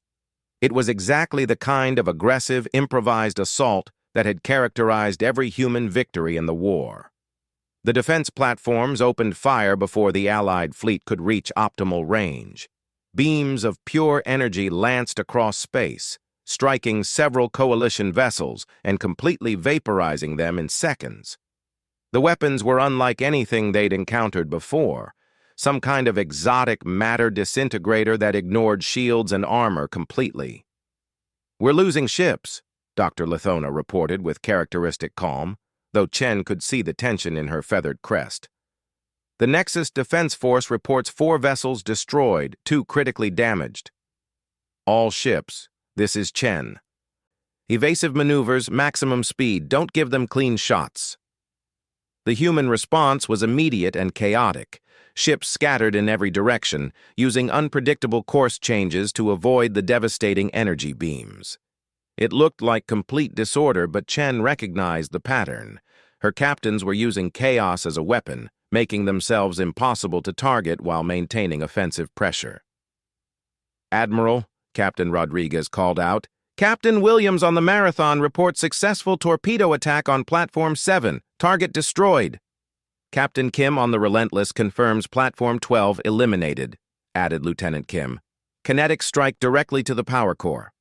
It was exactly the kind of aggressive, improvised assault that had characterized every human victory in the war. The defense platforms opened fire before the Allied fleet could reach optimal range. Beams of pure energy lanced across space, striking several coalition vessels and completely vaporizing them in seconds. The weapons were unlike anything they'd encountered before, some kind of exotic matter disintegrator that ignored shields and armor completely. "We're losing ships," Dr. Lithona reported with characteristic calm, though Chen could see the tension in her feathered crest. "The Nexus Defense Force reports 4 vessels destroyed, 2 critically damaged." "All ships, this is Chen. Evasive maneuvers, maximum speed, don't give them clean shots." The human response was immediate and chaotic. Ships scattered in every direction, using unpredictable course changes to avoid the devastating energy beams. It looked like complete disorder, but Chen recognized the pattern. Her captains were using chaos as a weapon, making themselves impossible to target while maintaining offensive pressure. "Admiral," Captain Rodriguez called out, "Captain Williams on the Marathon reports successful torpedo attack on Platform 7. Target destroyed." Captain Kim on the Relentless confirms Platform 12 eliminated, added Lieutenant Kim. Kinetic strike directly to the power core.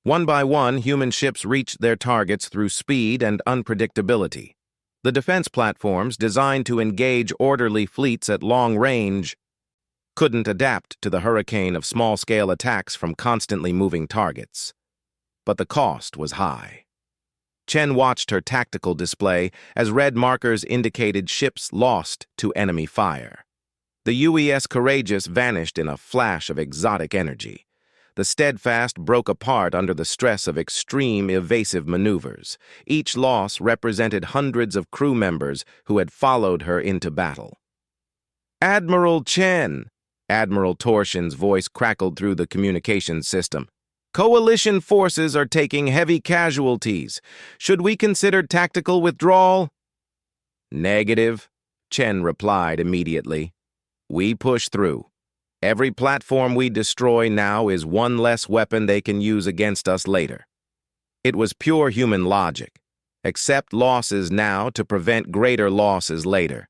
One by one, human ships reached their targets through speed and unpredictability. The defense platforms, designed to engage orderly fleets at long range, couldn't adapt to the hurricane of small-scale attacks from constantly moving targets. But the cost was high. Chen watched her tactical display as red markers indicated ships lost to enemy fire. The UES Courageous vanished in a flash of exotic energy. The Steadfast broke apart under the stress of extreme evasive maneuvers. Each loss represented hundreds of crew members who had followed her into battle. "Admiral Chen!" Admiral Torshin's voice crackled through the communications system. "Coalition forces are taking heavy casualties. Should we consider tactical withdrawal?" "Negative," Chen replied immediately. "We push through. Every platform we destroy now is one less weapon they can use against us later." It was pure human logic. Accept losses now to prevent greater losses later.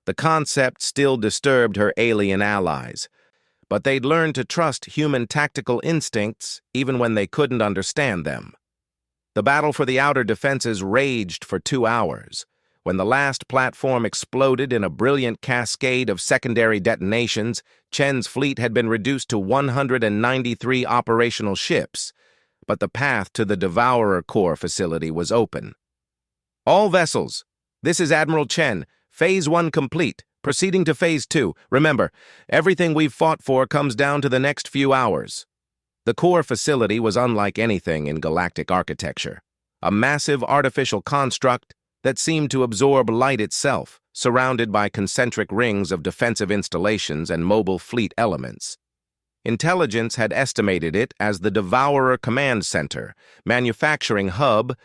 The concept still disturbed her alien allies, but they'd learned to trust human tactical instincts even when they couldn't understand them. The battle for the outer defenses raged for 2 hours. When the last platform exploded in a brilliant cascade of secondary detonations, Chen's fleet had been reduced to 193 operational ships, but the path to the Devourer Core facility was open. "All vessels, this is Admiral Chen. Phase 1 complete. Proceeding to Phase 2. Remember, everything we've fought for comes down to the next few hours." The core facility was unlike anything in galactic architecture. A massive artificial construct that seemed to absorb light itself, surrounded by concentric rings of defensive installations and mobile fleet elements. Intelligence had estimated it as the Devourer Command Center, manufacturing hub,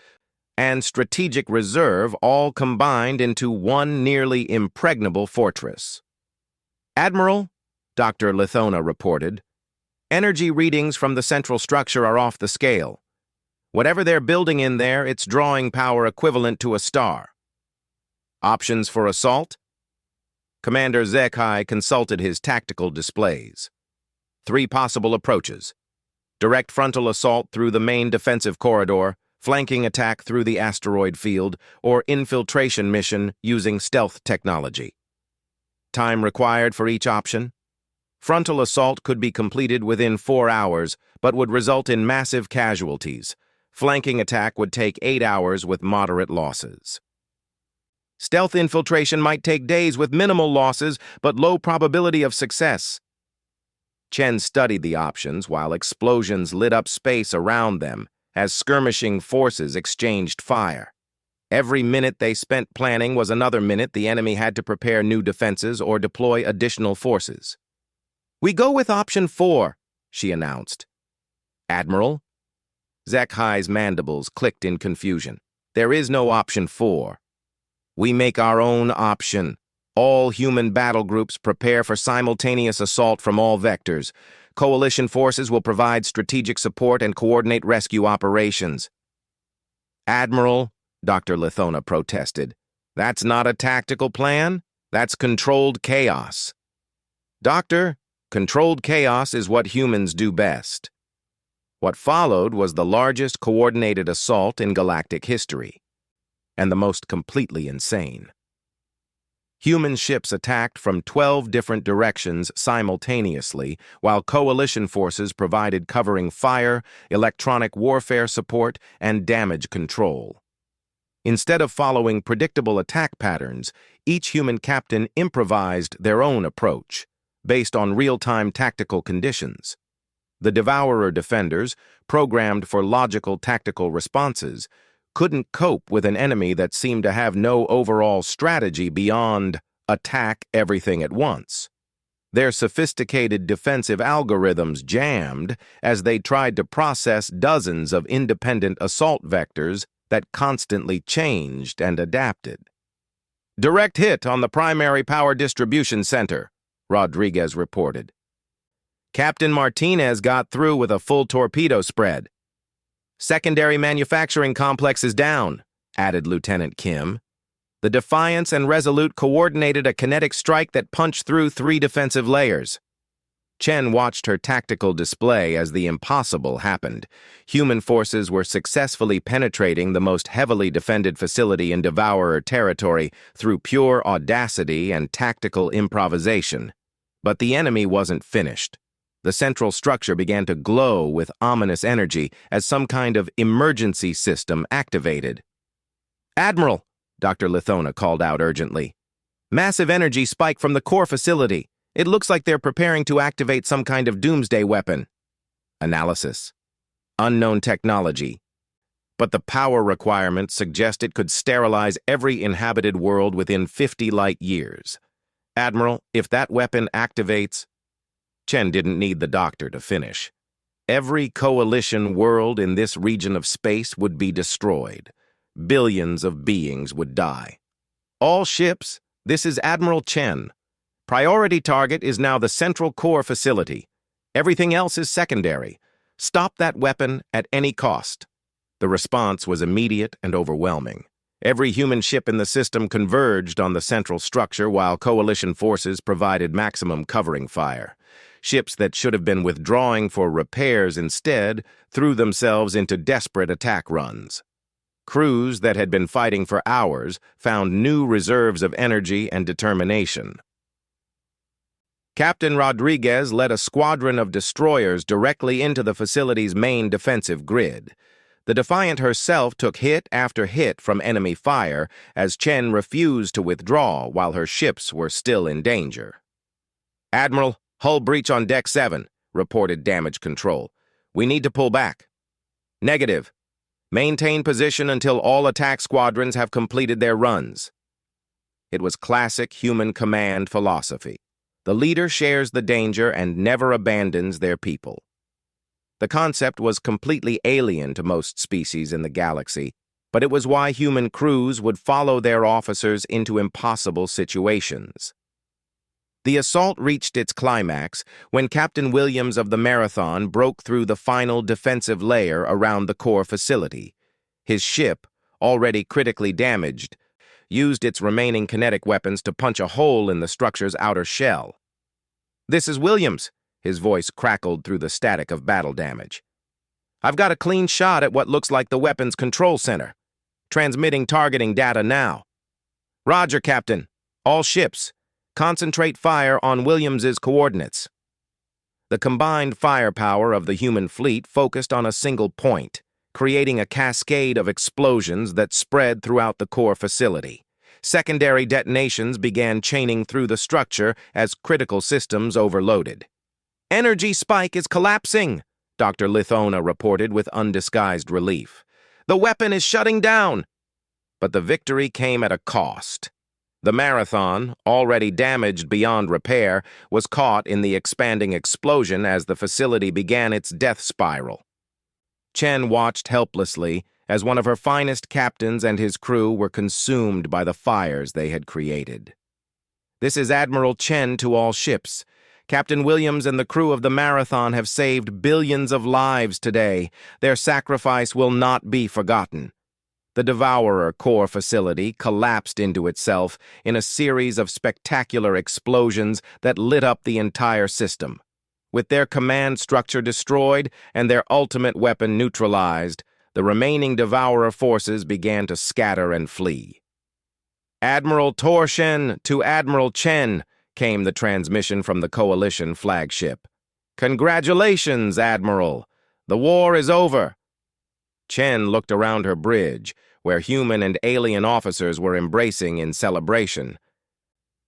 and strategic reserve all combined into one nearly impregnable fortress. "Admiral," Dr. Lithona reported, "energy readings from the central structure are off the scale. Whatever they're building in there, it's drawing power equivalent to a star." "Options for assault?" Commander Zekai consulted his tactical displays. 3 possible approaches: direct frontal assault through the main defensive corridor, flanking attack through the asteroid field, or infiltration mission using stealth technology. Time required for each option? Frontal assault could be completed within 4 hours, but would result in massive casualties. Flanking attack would take 8 hours with moderate losses. Stealth infiltration might take days with minimal losses, but low probability of success. Chen studied the options while explosions lit up space around them as skirmishing forces exchanged fire. Every minute they spent planning was another minute the enemy had to prepare new defenses or deploy additional forces. "We go with option 4, she announced. "Admiral?" Zekhai's mandibles clicked in confusion. "There is no option 4. We make our own option. All human battle groups prepare for simultaneous assault from all vectors. Coalition forces will provide strategic support and coordinate rescue operations." "Admiral," Dr. Lithona protested, "that's not a tactical plan. That's controlled chaos." "Doctor, controlled chaos is what humans do best." What followed was the largest coordinated assault in galactic history, and the most completely insane. Human ships attacked from 12 different directions simultaneously, while coalition forces provided covering fire, electronic warfare support, and damage control. Instead of following predictable attack patterns, each human captain improvised their own approach, based on real-time tactical conditions. The Devourer defenders, programmed for logical tactical responses, couldn't cope with an enemy that seemed to have no overall strategy beyond attack everything at once. Their sophisticated defensive algorithms jammed as they tried to process dozens of independent assault vectors that constantly changed and adapted. "Direct hit on the primary power distribution center," Rodriguez reported. "Captain Martinez got through with a full torpedo spread." "Secondary manufacturing complex is down," added Lieutenant Kim. The Defiance and Resolute coordinated a kinetic strike that punched through 3 defensive layers. Chen watched her tactical display as the impossible happened. Human forces were successfully penetrating the most heavily defended facility in Devourer territory through pure audacity and tactical improvisation. But the enemy wasn't finished. The central structure began to glow with ominous energy as some kind of emergency system activated. "Admiral," Dr. Lithona called out urgently. "Massive energy spike from the core facility. It looks like they're preparing to activate some kind of doomsday weapon." Analysis. Unknown technology. But the power requirements suggest it could sterilize every inhabited world within 50 light years. "Admiral, if that weapon activates—" Chen didn't need the doctor to finish. Every coalition world in this region of space would be destroyed. Billions of beings would die. "All ships, this is Admiral Chen. Priority target is now the central core facility. Everything else is secondary. Stop that weapon at any cost." The response was immediate and overwhelming. Every human ship in the system converged on the central structure while coalition forces provided maximum covering fire. Ships that should have been withdrawing for repairs instead threw themselves into desperate attack runs. Crews that had been fighting for hours found new reserves of energy and determination. Captain Rodriguez led a squadron of destroyers directly into the facility's main defensive grid. The Defiant herself took hit after hit from enemy fire as Chen refused to withdraw while her ships were still in danger. "Admiral, hull breach on Deck 7, reported Damage Control. "We need to pull back." "Negative. Maintain position until all attack squadrons have completed their runs." It was classic human command philosophy. The leader shares the danger and never abandons their people. The concept was completely alien to most species in the galaxy, but it was why human crews would follow their officers into impossible situations. The assault reached its climax when Captain Williams of the Marathon broke through the final defensive layer around the core facility. His ship, already critically damaged, used its remaining kinetic weapons to punch a hole in the structure's outer shell. "This is Williams," his voice crackled through the static of battle damage. "I've got a clean shot at what looks like the weapons control center. Transmitting targeting data now." "Roger, Captain. All ships, concentrate fire on Williams's coordinates." The combined firepower of the human fleet focused on a single point, creating a cascade of explosions that spread throughout the core facility. Secondary detonations began chaining through the structure as critical systems overloaded. "Energy spike is collapsing," Dr. Lithona reported with undisguised relief. "The weapon is shutting down." But the victory came at a cost. The Marathon, already damaged beyond repair, was caught in the expanding explosion as the facility began its death spiral. Chen watched helplessly as one of her finest captains and his crew were consumed by the fires they had created. "This is Admiral Chen to all ships. Captain Williams and the crew of the Marathon have saved billions of lives today. Their sacrifice will not be forgotten." The Devourer core facility collapsed into itself in a series of spectacular explosions that lit up the entire system. With their command structure destroyed and their ultimate weapon neutralized, the remaining Devourer forces began to scatter and flee. "Admiral Torshen to Admiral Chen," came the transmission from the Coalition flagship. "Congratulations, Admiral. The war is over." Chen looked around her bridge, where human and alien officers were embracing in celebration.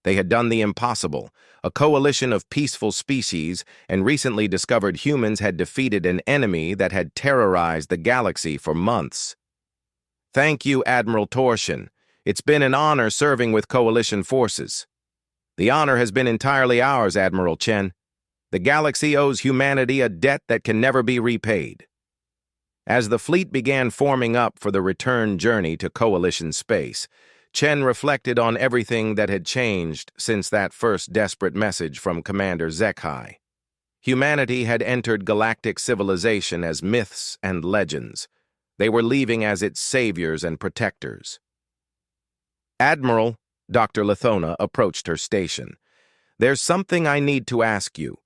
They had done the impossible. A coalition of peaceful species and recently discovered humans had defeated an enemy that had terrorized the galaxy for months. "Thank you, Admiral Torshen. It's been an honor serving with Coalition forces." "The honor has been entirely ours, Admiral Chen. The galaxy owes humanity a debt that can never be repaid." As the fleet began forming up for the return journey to Coalition space, Chen reflected on everything that had changed since that first desperate message from Commander Zekhai. Humanity had entered galactic civilization as myths and legends. They were leaving as its saviors and protectors. "Admiral," Dr. Lithona approached her station. "There's something I need to ask you.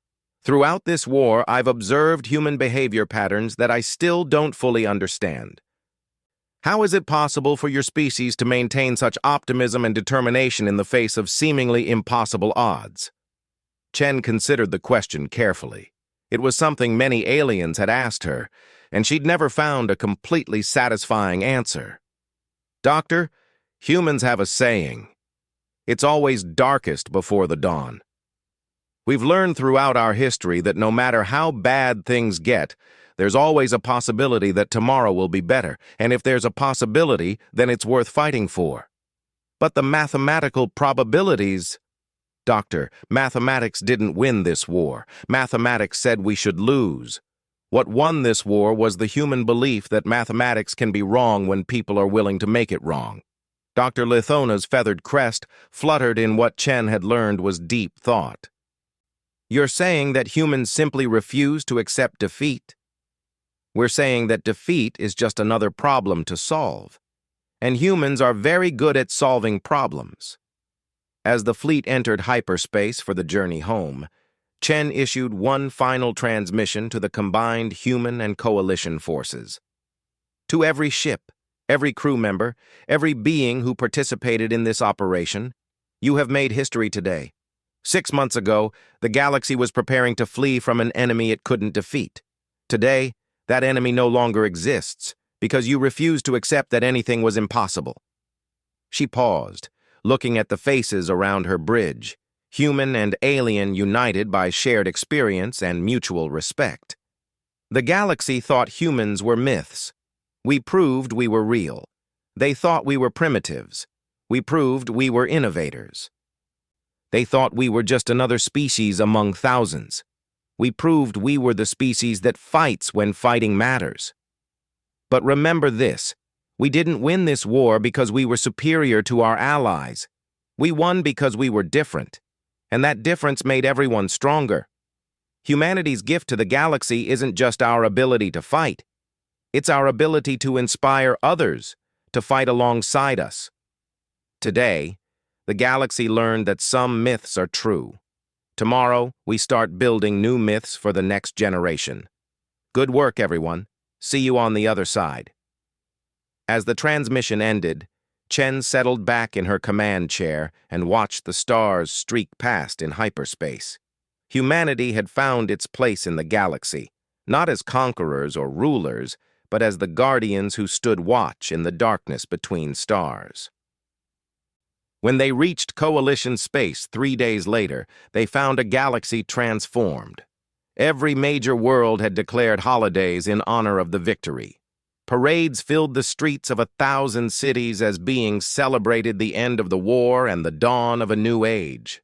Throughout this war, I've observed human behavior patterns that I still don't fully understand. How is it possible for your species to maintain such optimism and determination in the face of seemingly impossible odds?" Chen considered the question carefully. It was something many aliens had asked her, and she'd never found a completely satisfying answer. "Doctor, humans have a saying. It's always darkest before the dawn. We've learned throughout our history that no matter how bad things get, there's always a possibility that tomorrow will be better, and if there's a possibility, then it's worth fighting for. But the mathematical probabilities—" "Doctor, mathematics didn't win this war. Mathematics said we should lose. What won this war was the human belief that mathematics can be wrong when people are willing to make it wrong." Dr. Lithona's feathered crest fluttered in what Chen had learned was deep thought. "You're saying that humans simply refuse to accept defeat? We're saying that defeat is just another problem to solve. And humans are very good at solving problems." As the fleet entered hyperspace for the journey home, Chen issued one final transmission to the combined human and coalition forces. "To every ship, every crew member, every being who participated in this operation, you have made history today. 6 months ago, the galaxy was preparing to flee from an enemy it couldn't defeat. Today, that enemy no longer exists because you refused to accept that anything was impossible." She paused, looking at the faces around her bridge, human and alien united by shared experience and mutual respect. "The galaxy thought humans were myths. We proved we were real. They thought we were primitives. We proved we were innovators. They thought we were just another species among thousands. We proved we were the species that fights when fighting matters. But remember this, we didn't win this war because we were superior to our allies. We won because we were different, and that difference made everyone stronger. Humanity's gift to the galaxy isn't just our ability to fight. It's our ability to inspire others to fight alongside us. Today, the galaxy learned that some myths are true. Tomorrow, we start building new myths for the next generation. Good work, everyone. See you on the other side." As the transmission ended, Chen settled back in her command chair and watched the stars streak past in hyperspace. Humanity had found its place in the galaxy, not as conquerors or rulers, but as the guardians who stood watch in the darkness between stars. When they reached Coalition space 3 days later, they found a galaxy transformed. Every major world had declared holidays in honor of the victory. Parades filled the streets of 1,000 cities as beings celebrated the end of the war and the dawn of a new age.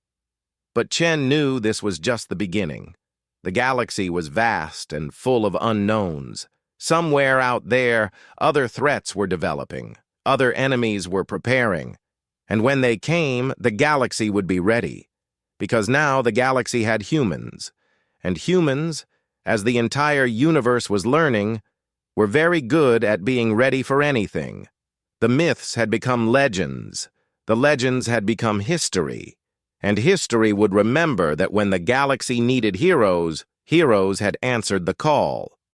But Chen knew this was just the beginning. The galaxy was vast and full of unknowns. Somewhere out there, other threats were developing. Other enemies were preparing. And when they came, the galaxy would be ready. Because now the galaxy had humans. And humans, as the entire universe was learning, were very good at being ready for anything. The myths had become legends. The legends had become history. And history would remember that when the galaxy needed heroes, heroes had answered the call.